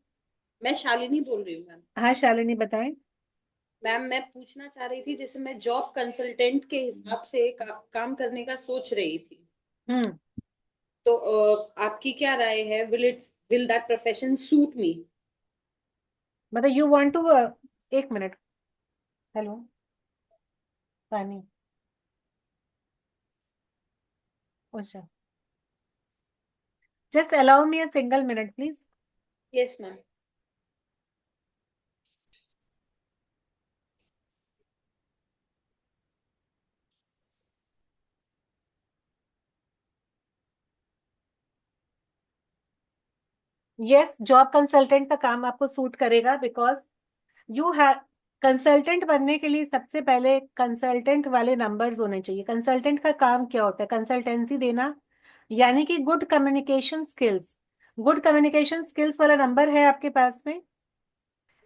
मैं शालिनी बोल रही हूँ मैम। हाँ शालिनी, बताएं। मैम मैं पूछना चाह रही थी, जैसे मैं जॉब कंसल्टेंट के हिसाब से काम करने का सोच रही थी। हम्म तो आपकी क्या राय है? Will that profession suit me? मतलब यू वांट टू, एक मिनट, हेलो पानी, अच्छा, just allow me a single minute please. Yes ma'am. Yes, job consultant का काम आपको सूट करेगा, बिकॉज यू हैव, कंसल्टेंट बनने के लिए सबसे पहले कंसल्टेंट वाले नंबर्स होने चाहिए। कंसल्टेंट का काम क्या होता है? कंसल्टेंसी देना, यानी कि good communication skills. Good communication skills वाला नंबर है आपके पास में।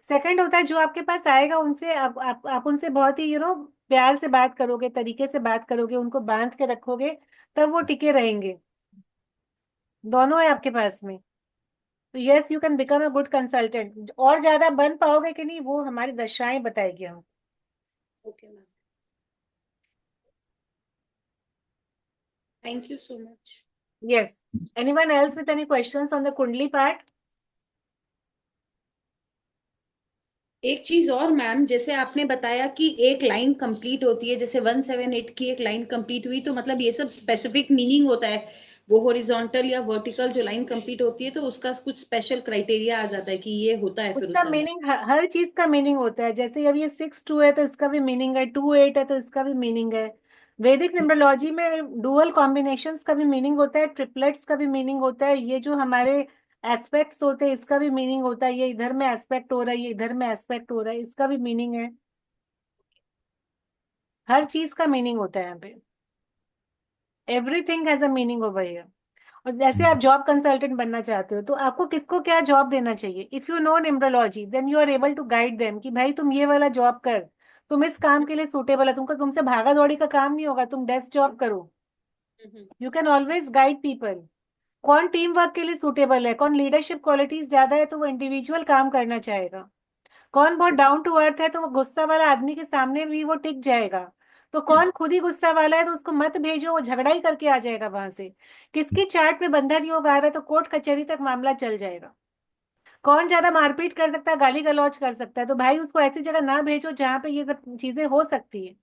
सेकंड होता है जो आपके पास आएगा उनसे आप उनसे बहुत ही प्यार से बात करोगे, तरीके से बात करोगे, उनको बांध के रखोगे, तब वो टिके रहेंगे। दोनों है आपके पास में। तो yes, you can become a good consultant. और ज्यादा बन पाओगे कि नहीं वो हमारी दशाएं बताएगी हम। Okay ma'am, thank you so much. Yes. Anyone else with any questions on the Kundli part? एक चीज और मैम, जैसे आपने बताया कि एक लाइन कंप्लीट होती है, जैसे 178 की एक लाइन कंप्लीट हुई, तो मतलब ये सब स्पेसिफिक मीनिंग होता है? वो हॉरिजॉन्टल या वर्टिकल जो लाइन कंप्लीट होती है, तो उसका कुछ स्पेशल क्राइटेरिया आ जाता है कि ये होता है फिर उसका उस समय? मीनिंग, हर चीज का मीनिंग होता है। जैसे अब ये 6-2 है तो इसका भी मीनिंग है, 2-8 है तो इसका भी मीनिंग है। वैदिक न्यूमरोलॉजी में डुअल कॉम्बिनेशंस का भी मीनिंग होता है, ट्रिपलेट्स का भी मीनिंग होता है। ये जो हमारे एस्पेक्ट्स होते हैं इसका भी मीनिंग होता है। ये इधर में एस्पेक्ट हो रहा है, ये इधर में एस्पेक्ट हो रहा है, इसका भी मीनिंग है। हर चीज का मीनिंग होता है यहाँ पे। Everything has a meaning over here. और जैसे आप जॉब कंसल्टेंट बनना चाहते हो तो आपको किसको क्या जॉब देना चाहिए? If you know numerology then you are able to guide them कि भाई तुम ये वाला जॉब कर, तुम इस काम के लिए सुटेबल है, तुमको तुमसे भागा दौड़ी का काम नहीं होगा, तुम डेस्क जॉब करो। Hmm. You can always guide people. कौन टीम वर्क के लिए सुटेबल है, कौन लीडरशिप क्वालिटीज ज्यादा है तो वो इंडिविजुअल काम करना चाहेगा, कौन बहुत डाउन टू अर्थ है तो वो गुस्सा वाला आदमी के सामने भी वो टिक जाएगा, तो कौन खुद ही गुस्सा वाला है तो उसको मत भेजो, वो झगड़ा ही करके आ जाएगा वहां से। किसकी चार्ट में बंधन योग आ रहा है तो कोर्ट कचहरी तक मामला चल जाएगा। कौन ज्यादा मारपीट कर सकता है, गाली गलौज कर सकता है, तो भाई उसको ऐसी जगह ना भेजो जहां पे ये सब चीजें हो सकती है।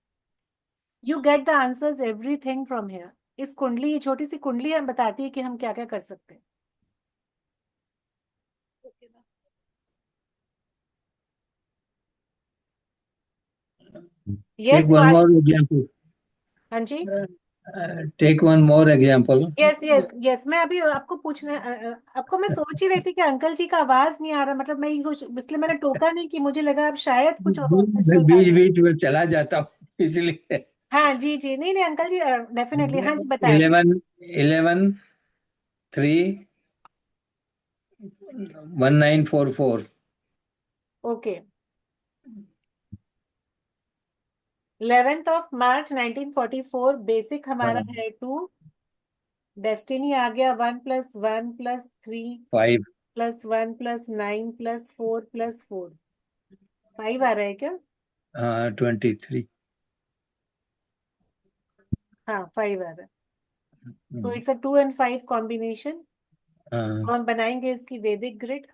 You get the answers everything from here. इस कुंडली, ये छोटी सी कुंडली हम बताती है कि हम क्या क्या कर सकते हैं। Okay ma'am. Yes, Take one more example. हाँ जी, Take one more example. Yes yes yes, मैं अभी आपको पूछना, आपको मैं सोच ही रही थी कि अंकल जी का आवाज नहीं आ रहा, मतलब मैं ये सोच, इसलिए मैंने टोका नहीं कि मुझे लगा आप शायद कुछ ऑफिशियल बीच काम। बीच में चला जाता हूँ इसलिए। हाँ जी जी, नहीं नहीं अंकल जी, डेफिनेटली, हाँ जी बताएं। 11/3/1944। ओके, 11 मार्च 1944, बेसिक हमारा है 2, डेस्टिनी आ गया 1+1+3 5। +1+9+4+4, 5 आ रहा है क्या? 23। हाँ 5 आ रहा है। So it's a 2 and 5 combination. कौन बनाएंगे इसकी वैदिक ग्रिड?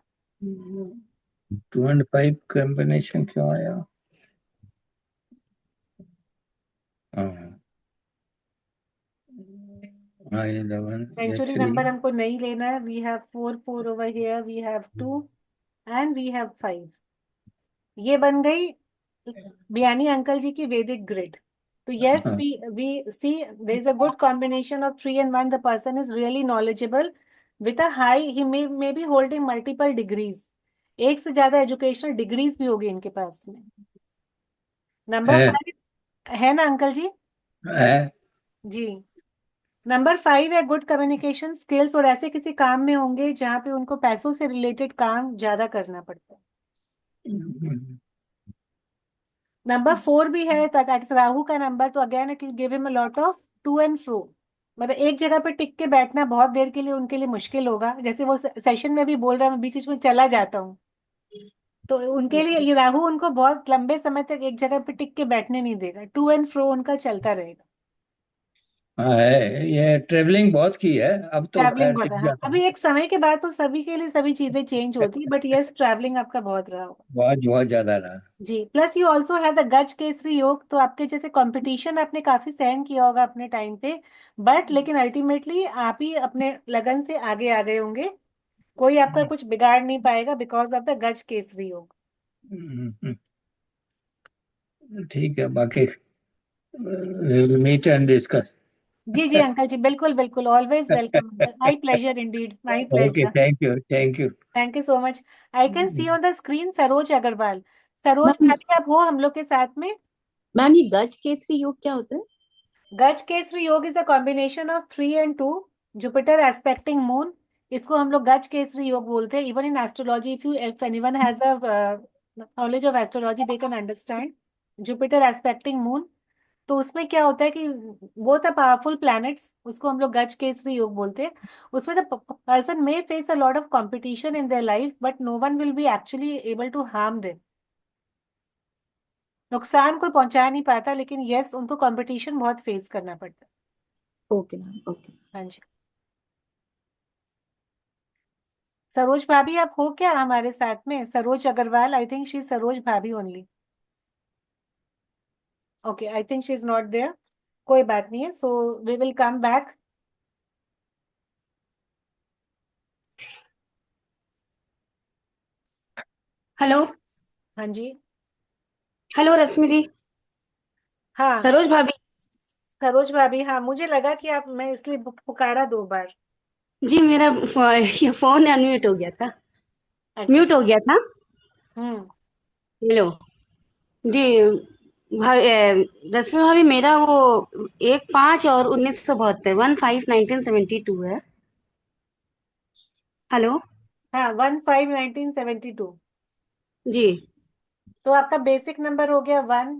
2 and 5 कॉम्बिनेशन क्यों आया? हाँ, 11 सेंचुरी नंबर actually। हमको नहीं लेना है। We have 4 4 over here, we have 2 and we have 5। ये बन गई बियानी अंकल जी की वैदिक ग्रिड। तो yes, we see there is a good combination of 3 and 1, the person is really knowledgeable, with a high he may be holding multiple degrees, एक से ज्यादा एजुकेशनल डिग्रीज भी होगी इनके पास में। नंबर है 5 है ना अंकल जी? है जी। नंबर 5 है गुड कम्युनिकेशन स्किल्स, और ऐसे किसी काम में होंगे जहाँ पे उनको पैसों से रिलेटेड काम ज्यादा करना पड़ता है। नंबर 4 भी है, दैट इज राहु का नंबर, तो again it will give him a lot of to and fro, मतलब एक जगह पे टिक के बैठना बहुत देर के लिए उनके लिए मुश्किल होगा। जैसे वो सेशन में भी बोल रहा है मैं बीच बीच में चला जाता हूँ, तो उनके लिए ये राहु उनको बहुत लंबे समय तक एक जगह पे टिक के बैठने नहीं देगा, टू एंड फ्रो उनका चलता रहेगा। ये ट्रेवलिंग बहुत की है, अब तो ट्रैवलिंग खैर बहुत टिक है, हाँ जाता अभी है। एक समय के बाद तो सभी के लिए सभी चीजें चेंज होती है, बट यस ट्रैवलिंग आपका बहुत रहा होगा। बहुत बहुत ज्यादा रहा। जी, plus you also have the Gaj Kesari योग, तो आपके जैसे कंपटीशन आपने काफी सहन किया होगा अपने टाइम पे, बट लेकिन अल्टीमेटली आप ही अपने लगन से आगे आ गए होंगे, कोई आपका कुछ बिगाड़ नहीं पाएगा because of the Gaj Kesari योग। ठीक है, बाकी मीट एंड डिस्कस। जी जी अंकल जी, बिल्कुल बिल्कुल, always welcome, my pleasure indeed, my okay, pleasure. Thank you thank you. Thank you so much. I can see on the screen Saroj Agarwal. Saroj ma'am भाभी आप हो हम लोग के साथ में? मैम ये गज केसरी योग क्या होता है? गज केसरी योग is a combination of 3 and 2, Jupiter expecting moon, इसको हम लोग गज केसरी योग बोलते हैं। Even in astrology, if anyone has a knowledge of astrology they can understand Jupiter expecting moon. तो उसमें क्या होता है कि वो द पावरफुल प्लैनेट्स, उसको हम लोग गज केसरी योग बोलते हैं। उसमें the person may face a lot of competition in their life, but no one will be actually able to harm them, नुकसान कोई पहुंचा नहीं पाता, लेकिन यस उनको कंपटीशन बहुत फेस करना पड़ता है। Okay ma'am, okay. हाँ जी। सरोज भाभी आप हो क्या हमारे साथ में? Saroj Agarwal, I think she Saroj भाभी only. Okay, I think she is not there. कोई बात नहीं है, so we will come back. Hello. हाँ जी। हेलो रश्मि जी। हाँ सरोज भाभी। सरोज भाभी, हाँ मुझे लगा कि आप, मैं इसलिए पुकारा 2 बार। जी मेरा ये फोन अनम्यूट हो गया था। अच्छा। म्यूट हो गया था। हम्म। हेलो। जी। रश्मि भाभी, मेरा वो 1/5 और 1972, 1/5/1972 है। हेलो। हाँ 1/5/1972। जी। तो आपका बेसिक नंबर हो गया 1,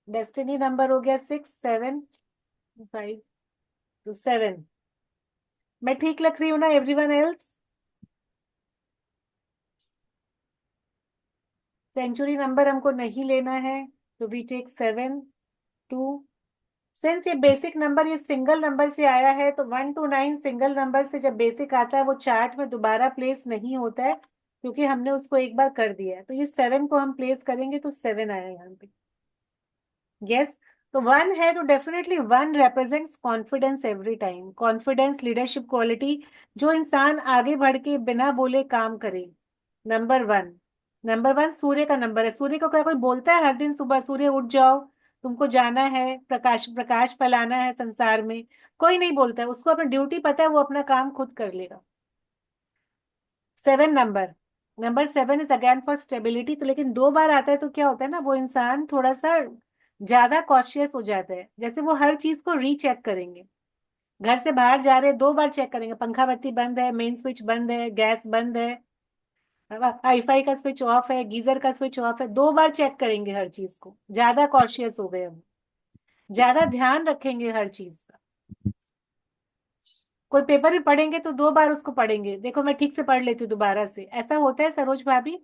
डेस्टिनी नंबर हो गया 6 7 5 तो 7। मैं ठीक लग रही हूँ ना एवरीवन एल्स? सेंचुरी नंबर हमको नहीं लेना है, तो वी टेक 7 2। सिंस ये बेसिक नंबर ये सिंगल नंबर से आया है, तो 1 to 9 सिंगल नंबर से जब बेसिक आता है वो चार्ट में दोबारा प्लेस नहीं होता है, क्योंकि हमने उसको एक बार कर दिया है। तो ये 7 को हम प्लेस करेंगे तो 7 आया यहाँ पे। यस। तो 1 है तो definitely 1 represents confidence every time, confidence, leadership quality, जो इंसान आगे बढ़ के बिना बोले काम करे। नंबर 1, नंबर 1 सूर्य का नंबर है। सूर्य को क्या कोई बोलता है हर दिन सुबह सूर्य उठ जाओ, तुमको जाना है, प्रकाश प्रकाश फैलाना है संसार में? कोई नहीं बोलता है, उसको अपनी ड्यूटी पता है, वो अपना काम खुद कर लेगा। 7 number, number 7 is again for stability. तो लेकिन 2 बार आता है तो क्या होता है ना, वो इंसान थोड़ा सा ज्यादा कॉशियस हो जाता है, जैसे वो हर चीज को रीचेक करेंगे। घर से बाहर जा रहे हैं 2 बार चेक करेंगे, पंखा बत्ती बंद है, मेन स्विच बंद है, गैस बंद है, वाईफाई का स्विच ऑफ है, गीजर का स्विच ऑफ है, 2 बार चेक करेंगे हर चीज को, ज्यादा कॉशियस हो गए हम, ज्यादा ध्यान रखेंगे हर चीज का। कोई पेपर भी पढ़ेंगे तो 2 बार उसको पढ़ेंगे, देखो मैं ठीक से पढ़ लेती हूँ दोबारा से, ऐसा होता है सरोज भाभी?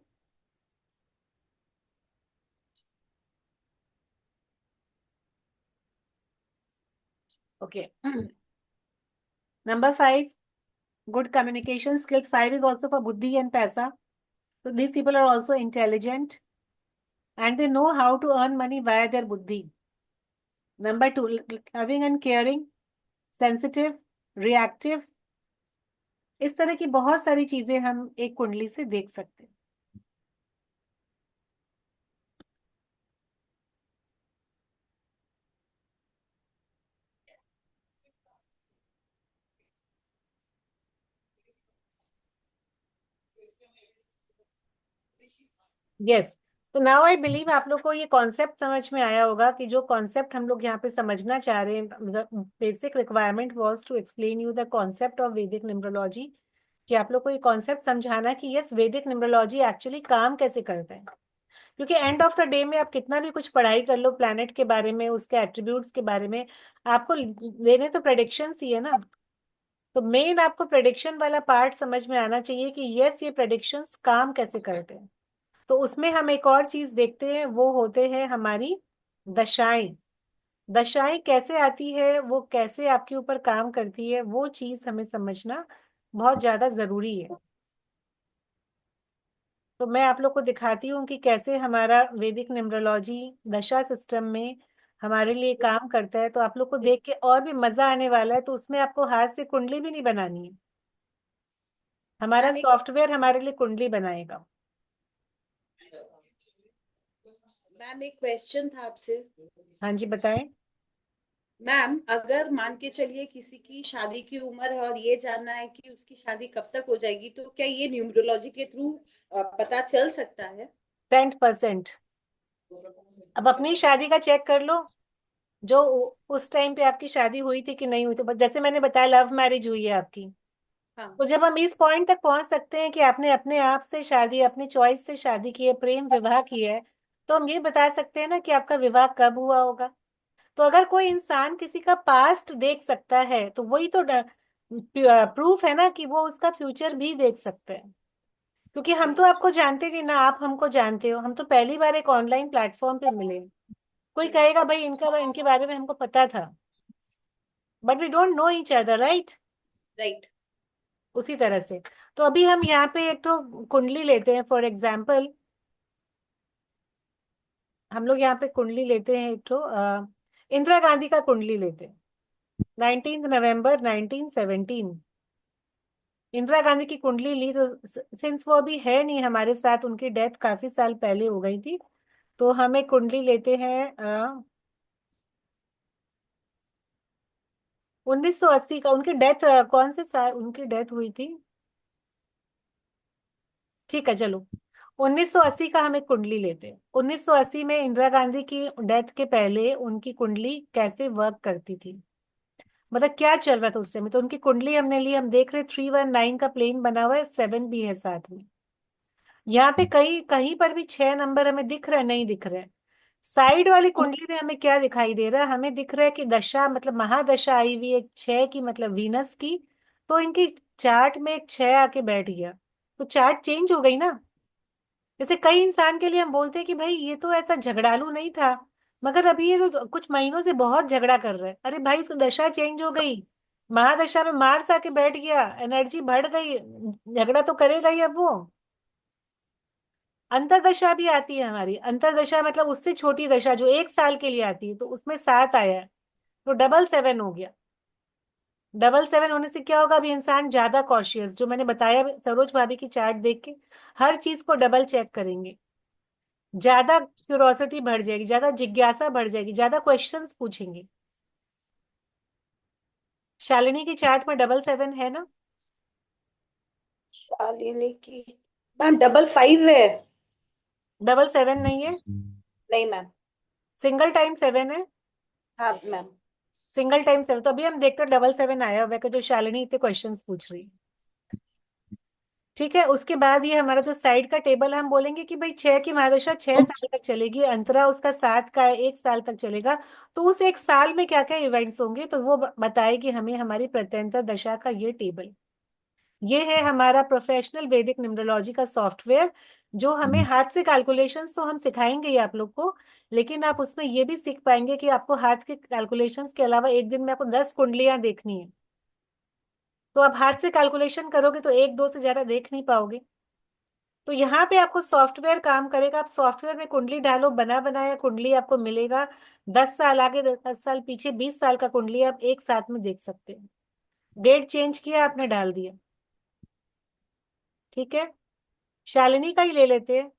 Okay. Number 5, good communication skills. 5 is also for buddhi and paisa. So these people are also intelligent and they know how to earn money via their buddhi. Number 2, loving and caring, sensitive, reactive, इस तरह की बहुत सारी चीजें हम एक कुंडली से देख सकते हैं। यस। तो नाउ आई बिलीव आप लोग को ये कॉन्सेप्ट समझ में आया होगा कि जो कॉन्सेप्ट हम लोग यहाँ पे समझना चाह रहे हैं, basic requirement was to explain you the concept of Vedic numerology, कि आप लोग को ये कॉन्सेप्ट समझाना कि यस वैदिक न्यूमरोलॉजी एक्चुअली काम कैसे करता है। क्योंकि एंड ऑफ द डे में आप कितना भी कुछ पढ़ाई कर लो प्लैनेट के बारे में, उसके एट्रीब्यूट्स के बारे में, आपको लेने तो प्रेडिक्शंस ही है ना। तो मेन आपको प्रेडिक्शन वाला पार्ट समझ में आना चाहिए कि यस ये प्रेडिक्शंस काम कैसे करते हैं। तो उसमें हम एक और चीज देखते हैं, वो होते हैं हमारी दशाएं। दशाएं कैसे आती है, वो कैसे आपके ऊपर काम करती है, वो चीज हमें समझना बहुत ज्यादा जरूरी है। तो मैं आप लोग को दिखाती हूँ कि कैसे हमारा वैदिक न्यूमरोलॉजी दशा सिस्टम में हमारे लिए काम करता है। तो आप लोग को देख के और भी मजा आने वाला है। तो उसमें आपको हाथ से कुंडली भी नहीं बनानी है, हमारा मैम एक सॉफ्टवेयर हमारे लिए कुंडली बनाएगा। मैम एक क्वेश्चन था आपसे। हाँ जी बताएं। मैम अगर मान के चलिए किसी की शादी की उम्र है और ये जानना है कि उसकी शादी कब तक हो जाएगी, तो क्या ये न्यूमरोलॉजी के थ्रू पता चल सकता है? 10%। अब अपनी शादी का चेक कर लो, जो उस टाइम पे आपकी शादी हुई थी कि नहीं हुई थी। बस जैसे मैंने बताया लव मैरिज हुई है आपकी, हाँ। तो जब हम इस पॉइंट तक पहुंच सकते हैं कि आपने अपने आप से शादी, अपनी चॉइस से शादी की है, प्रेम विवाह की है, तो हम ये बता सकते हैं ना कि आपका विवाह कब हुआ होगा। तो अगर कोई इंसान किसी का पास्ट देख सकता है तो वही तो प्रूफ है ना कि वो उसका फ्यूचर भी देख सकते हैं। क्योंकि हम तो आपको जानते नहीं ना, आप हमको जानते हो, हम तो पहली बार एक ऑनलाइन प्लेटफॉर्म पे मिले। कोई कहेगा भाई इनका इनके बारे में हमको पता था, but we don't know each other, right. Right. उसी तरह से। तो अभी हम यहाँ पे एक तो कुंडली लेते हैं फॉर एग्जाम्पल। हम लोग यहाँ पे कुंडली लेते हैं एक तो इंदिरा गांधी का कुंडली लेते हैं। 19 नवंबर 1917 इंदिरा गांधी की कुंडली ली। तो सिंस वो अभी है नहीं हमारे साथ, उनकी डेथ काफी साल पहले हो गई थी, तो हम एक कुंडली लेते हैं 1980 का। उनकी डेथ कौन से साल उनकी डेथ हुई थी, ठीक है चलो 1980 का हम एक कुंडली लेते हैं। 1980 में इंदिरा गांधी की डेथ के पहले उनकी कुंडली कैसे वर्क करती थी, मतलब क्या चल रहा था उस समय। तो उनकी कुंडली हमने ली, हम देख रहे 319 का प्लेन बना हुआ है, 7 भी है साथ में। यहाँ पे कहीं कहीं पर भी 6 नंबर हमें दिख रहा है, नहीं दिख रहा है। साइड वाली कुंडली में हमें क्या दिखाई दे रहा है, हमें दिख रहा है कि दशा मतलब महादशा आई हुई है 6 की, मतलब वीनस की। तो इनकी चार्ट में एक 6 आके बैठ गया, तो चार्ट चेंज हो गई ना। जैसे कई इंसान के लिए हम बोलते हैं कि भाई ये तो ऐसा झगड़ालू नहीं था, मगर अभी ये तो कुछ महीनों से बहुत झगड़ा कर रहा है। अरे भाई उसकी दशा चेंज हो गई, महादशा में मार्स आके बैठ गया, एनर्जी बढ़ गई, झगड़ा तो करेगा ही अब वो। अंतरदशा भी आती है हमारी। अंतरदशा मतलब उससे छोटी दशा जो 1 साल के लिए आती है, तो उसमें 7 आया है, तो डबल 7 हो गया। डबल 7 होने से क्या होगा, अभी इंसान ज्यादा कॉशियस, जो मैंने बताया सरोज भाभी की चार्ट देख के हर चीज को डबल चेक करेंगे, ज्यादा क्यूरोसिटी बढ़ जाएगी, ज्यादा जिज्ञासा बढ़ जाएगी, ज्यादा क्वेश्चंस पूछेंगे। शालिनी की चार्ट में डबल 7 है ना। शालिनी की मैम डबल 5 है। डबल 7 नहीं है, नहीं मैम। सिंगल टाइम 7 है। हाँ मैम। सिंगल टाइम 7, तो अभी हम देखते हैं डबल 7 आया हुआ है कि जो शालिनी इतने क्वेश्चंस पूछ रही है। ठीक है, उसके बाद ये हमारा जो साइड का टेबल है, हम बोलेंगे कि भाई 6 की महादशा 6 साल तक चलेगी, अंतरा उसका 7 का है, 1 साल तक चलेगा। तो उस 1 साल में क्या क्या इवेंट्स होंगे, तो वो बताएगी हमें हमारी प्रत्यंतर दशा का ये टेबल। ये है हमारा प्रोफेशनल वैदिक न्यूमरोलॉजी का सॉफ्टवेयर, जो हमें हाथ से कैलकुलेशंस तो हम सिखाएंगे ही आप लोग को, लेकिन आप उसमें ये भी सीख पाएंगे कि आपको हाथ के कैलकुलेशंस के अलावा एक दिन में आपको 10 कुंडलियां देखनी है। तो आप हाथ से कैलकुलेशन करोगे तो एक दो से ज्यादा देख नहीं पाओगे। तो यहाँ पे आपको सॉफ्टवेयर काम करेगा। आप सॉफ्टवेयर में कुंडली डालो, बना बनाया कुंडली आपको मिलेगा। 10 साल आगे, 10 साल पीछे, 20 साल का कुंडली आप एक साथ में देख सकते हैं। डेट चेंज किया आपने, डाल दिया। ठीक है, शालिनी का ही ले लेते हैं।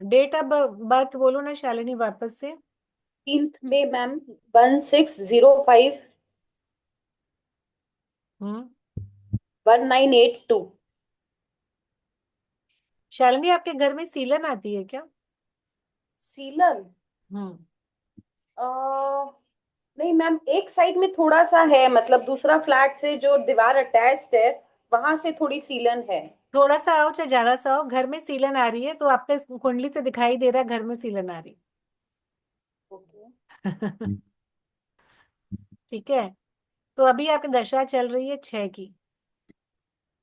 डेट ऑफ बर्थ बोलो ना शालिनी वापस से। 13 मई मैम 1605 हम्म 1982। शालिनी, आपके घर में सीलन आती है क्या? सीलन? हम्म। नहीं मैम, एक साइड में थोड़ा सा है, मतलब दूसरा फ्लैट से जो दीवार अटैच्ड है वहां से थोड़ी सीलन है। थोड़ा सा आओ चाहे ज्यादा सा हो, घर में सीलन आ रही है तो आपका इस कुंडली से दिखाई दे रहा है घर में सीलन आ रही ओके। है। ठीक है। तो अभी आपकी दशा चल रही है 6 की।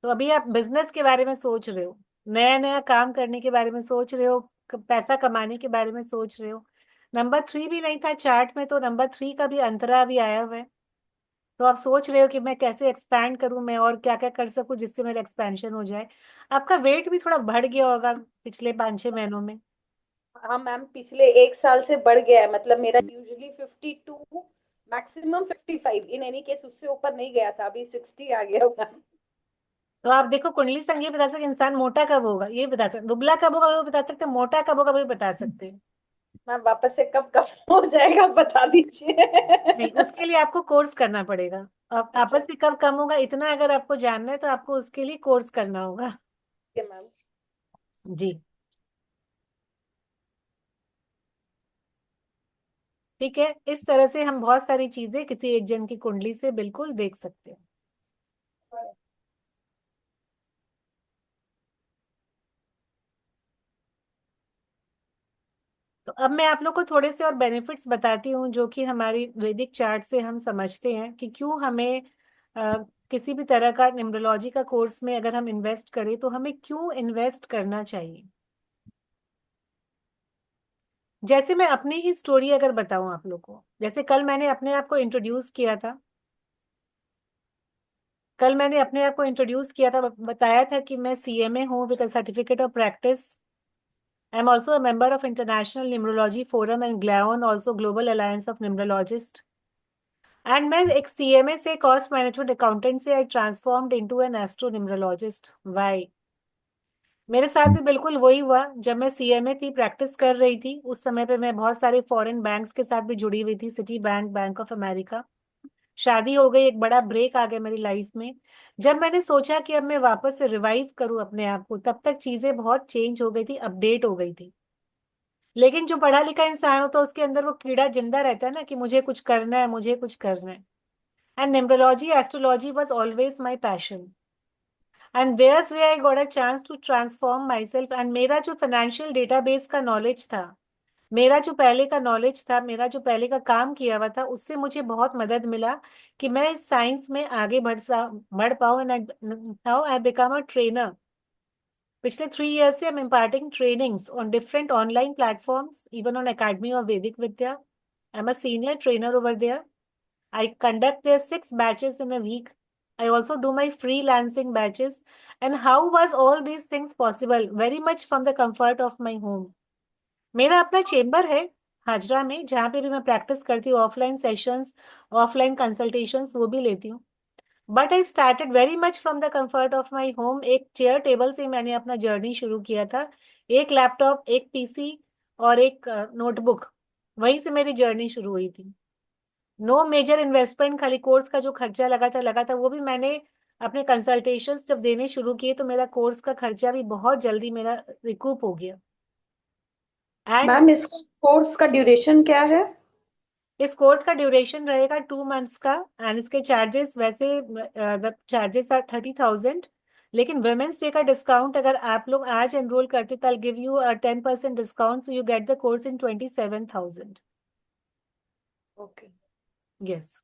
तो अभी आप बिजनेस के बारे में सोच रहे हो, नया नया काम करने के बारे में सोच रहे हो, पैसा कमाने के बारे में सोच रहे हो। नंबर 3 भी नहीं था चार्ट में, तो नंबर 3 का भी अंतरा भी आया हुआ है। तो आप सोच रहे हो कि मैं कैसे एक्सपैंड करूं, मैं और क्या क्या कर सकूं जिससे मेरा एक्सपेंशन हो जाए। आपका वेट भी थोड़ा बढ़ गया होगा पिछले 5-6 महीनों में। हाँ मैम, पिछले एक साल से बढ़ गया है, मतलब मेरा usually 52, maximum 55, in any case उससे ऊपर नहीं गया था, अभी 60 आ गया मैम। तो आप देखो, कुंडली संग ये बता सकते इंसान मोटा कब होगा, ये बता सकते, दुबला कब होगा वो बता सकते, मोटा कब होगा वो भी बता सकते हैं। मैम वापस से कब कब हो जाएगा बता दीजिए। नहीं, उसके लिए आपको कोर्स करना पड़ेगा। अब अच्छा, आपस में कब कम होगा इतना अगर आपको जानना है तो आपको उसके लिए कोर्स करना होगा। ठीक है मैम। जी। ठीक है, इस तरह से हम बहुत सारी चीजें किसी एक जन की कुंडली से बिल्कुल देख सकते हैं। तो अब मैं आप लोग को थोड़े से और बेनिफिट्स बताती हूँ जो कि हमारी वैदिक चार्ट से हम समझते हैं कि क्यों हमें किसी भी तरह का न्यूमरोलॉजी का कोर्स में अगर हम इन्वेस्ट करें तो हमें क्यों इन्वेस्ट करना चाहिए। जैसे मैं अपनी ही स्टोरी अगर बताऊं आप लोग को, जैसे कल मैंने अपने आप को इंट्रोड्यूस किया था। कल मैंने अपने आप को इंट्रोड्यूस किया था, बताया था कि मैं सीएमए हूँ with a certificate of practice. I am also a member of international numerology forum and ग्लाओन, also global alliance of numerologist. And मैं एक सीएमए से कॉस्ट मैनेजमेंट अकाउंटेंट से I transformed into an astro numerologist. Why? मेरे साथ भी बिल्कुल वही हुआ। जब मैं सीएमए थी, प्रैक्टिस कर रही थी, उस समय पे मैं बहुत सारे फॉरेन बैंक्स के साथ भी जुड़ी हुई थी, city bank, bank of America. शादी हो गई, एक बड़ा ब्रेक आ गया मेरी लाइफ में। जब मैंने सोचा कि अब मैं वापस से रिवाइव करूं अपने आप को, तब तक चीजें बहुत चेंज हो गई थी, अपडेट हो गई थी। लेकिन जो पढ़ा लिखा इंसान होता है उसके अंदर वो कीड़ा जिंदा रहता है ना, कि मुझे कुछ करना है, मुझे कुछ करना है। And numerology, astrology was always my passion. And there's way I got a chance to transform myself. And मेरा जो फाइनेंशियल डेटाबेस का नॉलेज था, मेरा जो पहले का नॉलेज था, मेरा जो पहले का काम किया हुआ था, उससे मुझे बहुत मदद मिला कि मैं इस साइंस में आगे बढ़ पाऊँ। And now I become a trainer. पिछले 3 years से I am imparting trainings on different online platforms, even on academy of Vedic Vidya. I am a senior trainer over there. I conduct their 6 batches in a week. I also do my freelancing batches. And how was all these things possible? Very much from the comfort of my home. मेरा अपना चेम्बर है हाजरा में, जहाँ पे भी मैं प्रैक्टिस करती हूँ, ऑफलाइन सेशंस, ऑफलाइन कंसल्टेशंस वो भी लेती हूँ। But I started very much from the comfort of my home. एक चेयर टेबल से मैंने अपना जर्नी शुरू किया था। एक लैपटॉप, एक पीसी और एक नोटबुक, वहीं से मेरी जर्नी शुरू हुई थी। नो मेजर इन्वेस्टमेंट, खाली कोर्स का जो खर्चा लगा था वो भी मैंने अपने कंसल्टेशंस जब देने शुरू किए तो मेरा कोर्स का खर्चा भी बहुत जल्दी मेरा रिकूप हो गया। एंड मैम इसका कोर्स का ड्यूरेशन क्या है? इस कोर्स का ड्यूरेशन रहेगा 2 months का। एंड इसके चार्जेस वैसे चार्जेस आर 30,000। लेकिन वुमेन्स डे का डिस्काउंट अगर आप लोग आज एनरोल करते हो तो आई give you 10% discount, so you get the course in 27,000। Okay. Yes.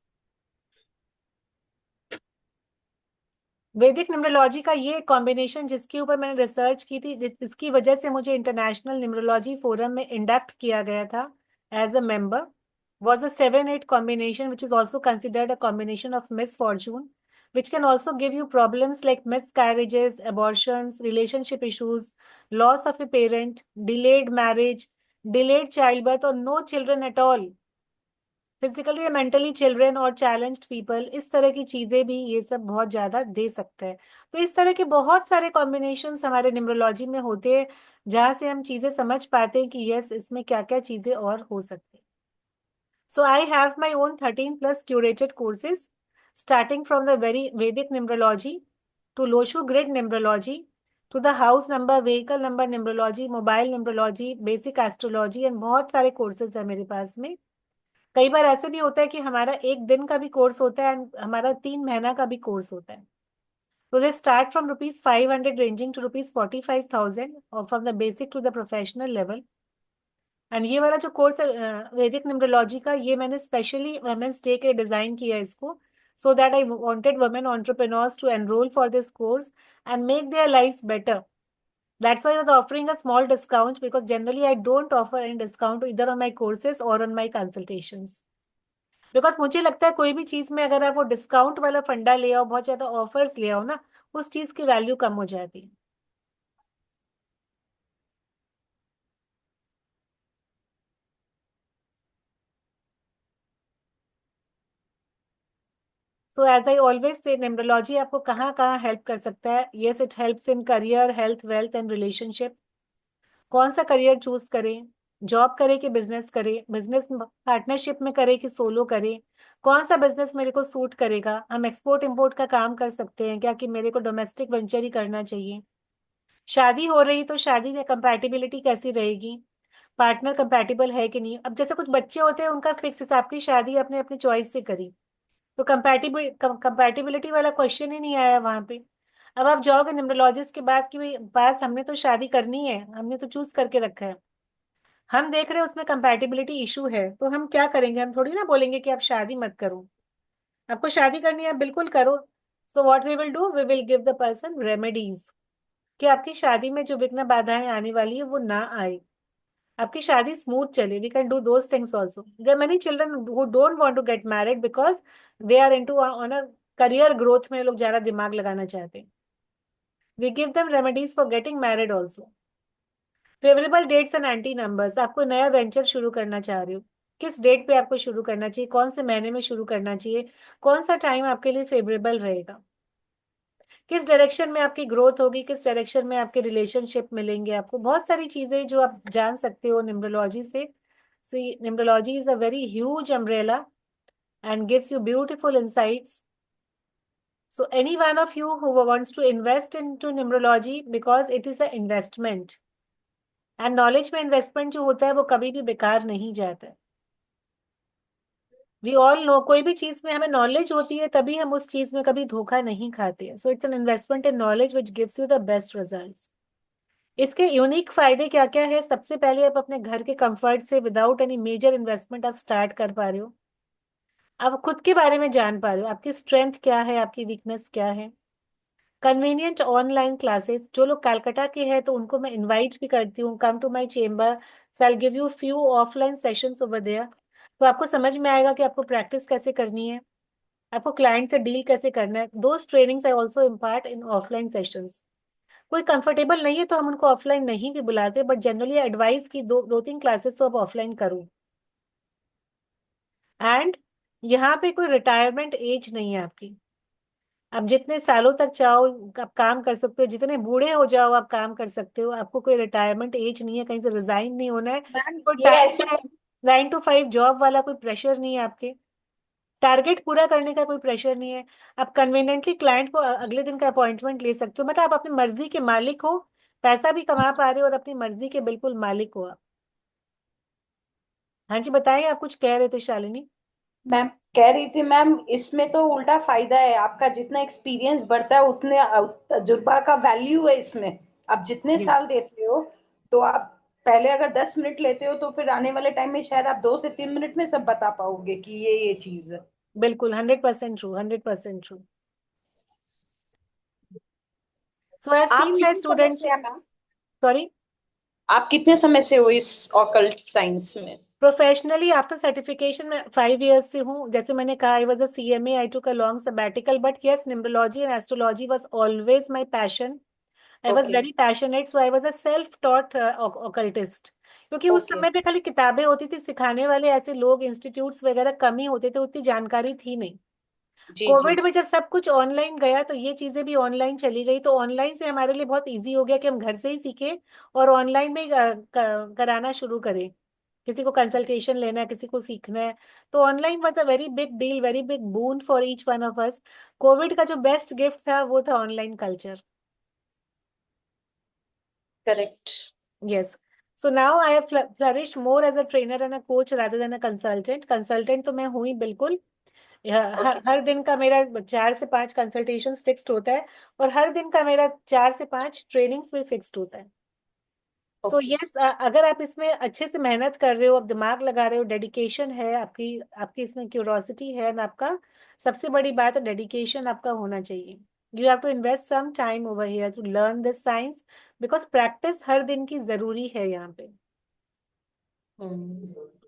वैदिक न्यूमरोलॉजी का ये कॉम्बिनेशन जिसके ऊपर मैंने रिसर्च की थी, इसकी वजह से मुझे इंटरनेशनल न्यूमरोलॉजी फोरम में इंडक्ट किया गया था as a member, was a 7-8 combination, which is also considered a combination of misfortune, which can also give you problems like miscarriages, abortions, relationship issues, loss of a parent, delayed marriage, delayed childbirth, or no children at all, physically या मेंटली चिल्ड्रन और चैलेंज्ड पीपल। इस तरह की चीजें भी ये सब बहुत ज्यादा दे सकते हैं। तो इस तरह के बहुत सारे कॉम्बिनेशंस हमारे न्यूमरोलॉजी में होते हैं, जहां से हम चीजें समझ पाते हैं कि यस, इसमें क्या क्या चीजें और हो सकती हैं। So I have my own 13 plus curated courses, starting from the very Vedic numerology to Loshu grid numerology to the house number, vehicle number numerology, mobile numerology, basic astrology and बहुत सारे कोर्सेज है मेरे पास में। कई बार ऐसे भी होता है कि हमारा एक दिन का भी कोर्स होता है एंड हमारा 3 महीना का भी कोर्स होता है। तो they start from ₹500 ranging to ₹45,000 और from the basic to the professional level. And ये वाला जो कोर्स है वैदिक न्यूमरोलॉजी का, ये मैंने स्पेशली वुमेन्स डे के डिजाइन किया है इसको, so that I wanted women entrepreneurs to enrol for this course and make their lives better. That's why I was offering a small discount, because generally I don't offer any discount either on my courses or on my consultations. Because मुझे लगता है कोई भी चीज में अगर आप वो डिस्काउंट वाला फंडा ले आओ, बहुत ज्यादा ऑफर्स ले आओ ना, उस चीज की वैल्यू कम हो जाती है। So as I always say, numerology आपको कहाँ कहाँ हेल्प कर सकता है? Yes, it helps in career, health, wealth and relationship. कौन सा करियर चूज करें, जॉब करे कि बिजनेस करे, बिजनेस पार्टनरशिप में करे कि सोलो करे, कौन सा बिजनेस मेरे को सूट करेगा, हम एक्सपोर्ट इंपोर्ट का काम कर सकते हैं क्या, कि मेरे को डोमेस्टिक वेंचर ही करना चाहिए। शादी हो रही तो शादी में कंपैटिबिलिटी कैसी रहेगी, पार्टनर कंपैटिबल है कि नहीं। अब जैसे कुछ बच्चे होते हैं, उनका फिक्स हिसाब की शादी अपने अपने चॉइस से करी, तो कंपैटिबिलिटी वाला क्वेश्चन ही नहीं आया वहां पे। अब आप जाओगे न्यूमरोलॉजिस्ट के बाद कि भाई पास हमने तो शादी करनी है, हमने तो चूज करके रखा है, हम देख रहे हैं उसमें कंपैटिबिलिटी इशू है, तो हम क्या करेंगे? हम थोड़ी ना बोलेंगे कि आप शादी मत करो। आपको शादी करनी है, आप बिल्कुल करो। So what we will do, we will give the person remedies, कि आपकी शादी में जो विघ्न बाधाएं आने वाली है वो ना आए, आपकी शादी स्मूथ चले। We can do those things also. There are many children who don't want to get married because they are into on a career growth में, लोग ज्यादा दिमाग लगाना चाहते हैं। We give them remedies for getting married also. Favourable dates and anti numbers, आपको नया वेंचर शुरू करना चाह रहे हो, किस डेट पे आपको शुरू करना चाहिए, कौन से महीने में शुरू करना चाहिए, कौन सा टाइम आपके लिए फेवरेबल रहेगा, किस डायरेक्शन में आपकी ग्रोथ होगी, किस डायरेक्शन में आपके रिलेशनशिप मिलेंगे आपको। बहुत सारी चीजें जो आप जान सकते हो न्यूमरोलॉजी से। See, numerology is a very huge umbrella and gives you beautiful insights. So any one of you who wants to invest into numerology, because it is a investment, and knowledge में इन्वेस्टमेंट जो होता है वो कभी भी बेकार नहीं जाता है। वी ऑल नो, कोई भी चीज में हमें नॉलेज होती है तभी हम उस चीज में कभी धोखा नहीं खाते हैं। So it's an investment in knowledge which gives you the best results. इसके यूनिक फायदे क्या क्या है? सबसे पहले आप अपने घर के कंफर्ट से विदाउट एनी मेजर इन्वेस्टमेंट आप स्टार्ट कर पा रहे हो। आप खुद के बारे में जान पा रहे हो, आपकी स्ट्रेंथ क्या है, आपकी वीकनेस क्या है। कन्वीनियंट ऑनलाइन क्लासेस, जो लोग कलकत्ता के हैं तो उनको मैं इनवाइट भी करती हूँ, come to my chamber, so I give you few offline sessions over there. तो आपको समझ में आएगा कि आपको प्रैक्टिस कैसे करनी है, आपको क्लाइंट से डील कैसे करना है। Those trainings I also impart in offline sessions. कोई कंफर्टेबल नहीं है तो हम उनको ऑफलाइन नहीं भी बुलाते, बट जनरली एडवाइस की दो तीन क्लासेस तो आप ऑफलाइन करो। एंड यहाँ पे कोई रिटायरमेंट एज नहीं है आपकी, आप जितने सालों तक चाहो आप काम कर सकते हो, जितने बूढ़े हो जाओ आप काम कर सकते हो, आपको कोई रिटायरमेंट एज नहीं है, कहीं से रिजाइन नहीं होना है, मैम कोई ये ऐसे 9 to 5 जॉब वाला कोई प्रेशर नहीं है, आपके टारगेट पूरा करने का कोई प्रेशर नहीं है। आप कन्वीनियंटली क्लाइंट को अगले दिन का अपॉइंटमेंट ले सकते हो, मतलब आप अपनी मर्जी के मालिक हो, पैसा भी कमा पा रहे हो और अपनी मर्जी के बिल्कुल मालिक हो आप। हाँ जी, बताइए, आप कुछ कह रहे थे शालिनी। मैम कह रही थी मैम, इसमें तो उल्टा फायदा है, आपका जितना एक्सपीरियंस बढ़ता है उतने तजुर्बा का वैल्यू है इसमें। आप जितने जी साल देते हो, तो आप पहले अगर 10 मिनट लेते हो तो फिर आने वाले टाइम में शायद आप 2 से 3 मिनट में सब बता पाओगे कि ये चीज है। बिल्कुल, 100% true, 100% true. So I have आप सीन माय कितने समय स्टूडेंट्स। से हैं मैम? सॉरी। आप कितने समय से हो इस ऑकल्ट साइंस में? प्रोफेशनली आफ्टर सर्टिफिकेशन में 5 years से हूँ। जैसे मैंने कहा, I was a CMA, I took a long sabbatical, but yes, numerology and astrology was always my passion. I was okay. Very passionate, so I was a self taught occultist. क्योंकि उस ओके। समय पे खाली किताबें होती थी, सिखाने वाले ऐसे लोग, इंस्टीट्यूट्स वगैरह कम ही होते थे, उतनी जानकारी थी नहीं। जी जी। कोविड में जब सब कुछ ऑनलाइन गया तो ये चीजें भी ऑनलाइन चली गई, तो ऑनलाइन से हमारे लिए बहुत इजी हो गया कि हम घर से ही सीखें और ऑनलाइन में ही कराना शुरू करें। किसी को कंसल्टेशन लेना है, किसी को सीखना है, तो online was a very big deal, very big boon for each one of us. Covid का जो बेस्ट गिफ्ट था वो था online culture. Correct. Yes. So now I have flourished more as a trainer and a coach rather than a consultant. Consultant तो मैं हूँ ही बिल्कुल। हर दिन का मेरा 4 से 5 कंसल्टेशंस फिक्स्ड होता है और हर दिन का मेरा 4 से 5 ट्रेनिंग्स भी फिक्स्ड होता है। सो यस, अगर आप इसमें अच्छे से मेहनत कर रहे हो, आप दिमाग लगा रहे हो, डेडिकेशन है आपकी आपकी इसमें क्यूरोसिटी है, ना आपका सबसे बड़ी बात है डेडिकेशन आपका होना चाहिए। You have to invest some time over here to learn this science because practice हर दिन की जरूरी है यहाँ पे।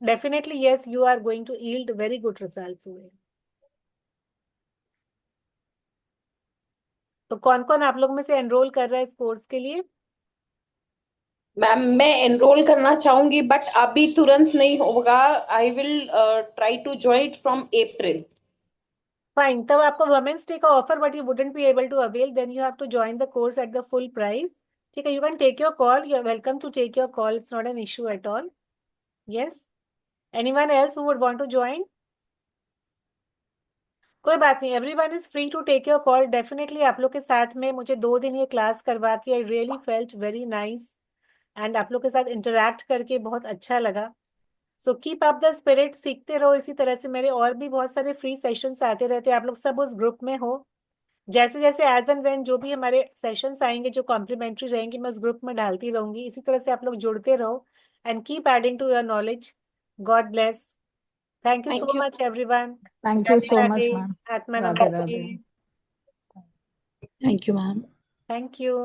Definitely yes, you are going to yield very good results हुए। तो कौन कौन आप लोग में से एनरोल कर रहा है इस कोर्स के लिए? मैम मैं एनरोल करना चाहूंगी बट अभी तुरंत नहीं होगा। I will try to join it from April. Fine, तब आपको वुमेन्स डे का offer but you wouldn't be able to avail, then you have to join the course at the full price. ठीक है, you can take your call, you are welcome to take your call, it's not an issue at all. Yes, anyone else who would want to join? कोई बात नहीं, everyone is free to take your call. Definitely आप लोग के साथ में मुझे 2 दिन ये क्लास करवा के I really felt very nice and आप लोग के साथ इंटरेक्ट करके बहुत अच्छा लगा। So keep up the spirit, सीखते रहो इसी तरह से। मेरे और भी बहुत सारे फ्री सेशंस आते रहते हैं, आप लोग सब उस ग्रुप में हो। जैसे जैसे एज एंड व्हेन जो भी हमारे सेशंस आएंगे जो कॉम्प्लीमेंट्री रहेंगे, मैं उस ग्रुप में डालती रहूंगी। इसी तरह से आप लोग जुड़ते रहो and keep adding to your knowledge. God bless. Thank you so much everyone. Thank you Radhe so much Radhe, ma'am. आत्मा राधे नमस्ते। Radhe. Thank you ma'am. Thank you.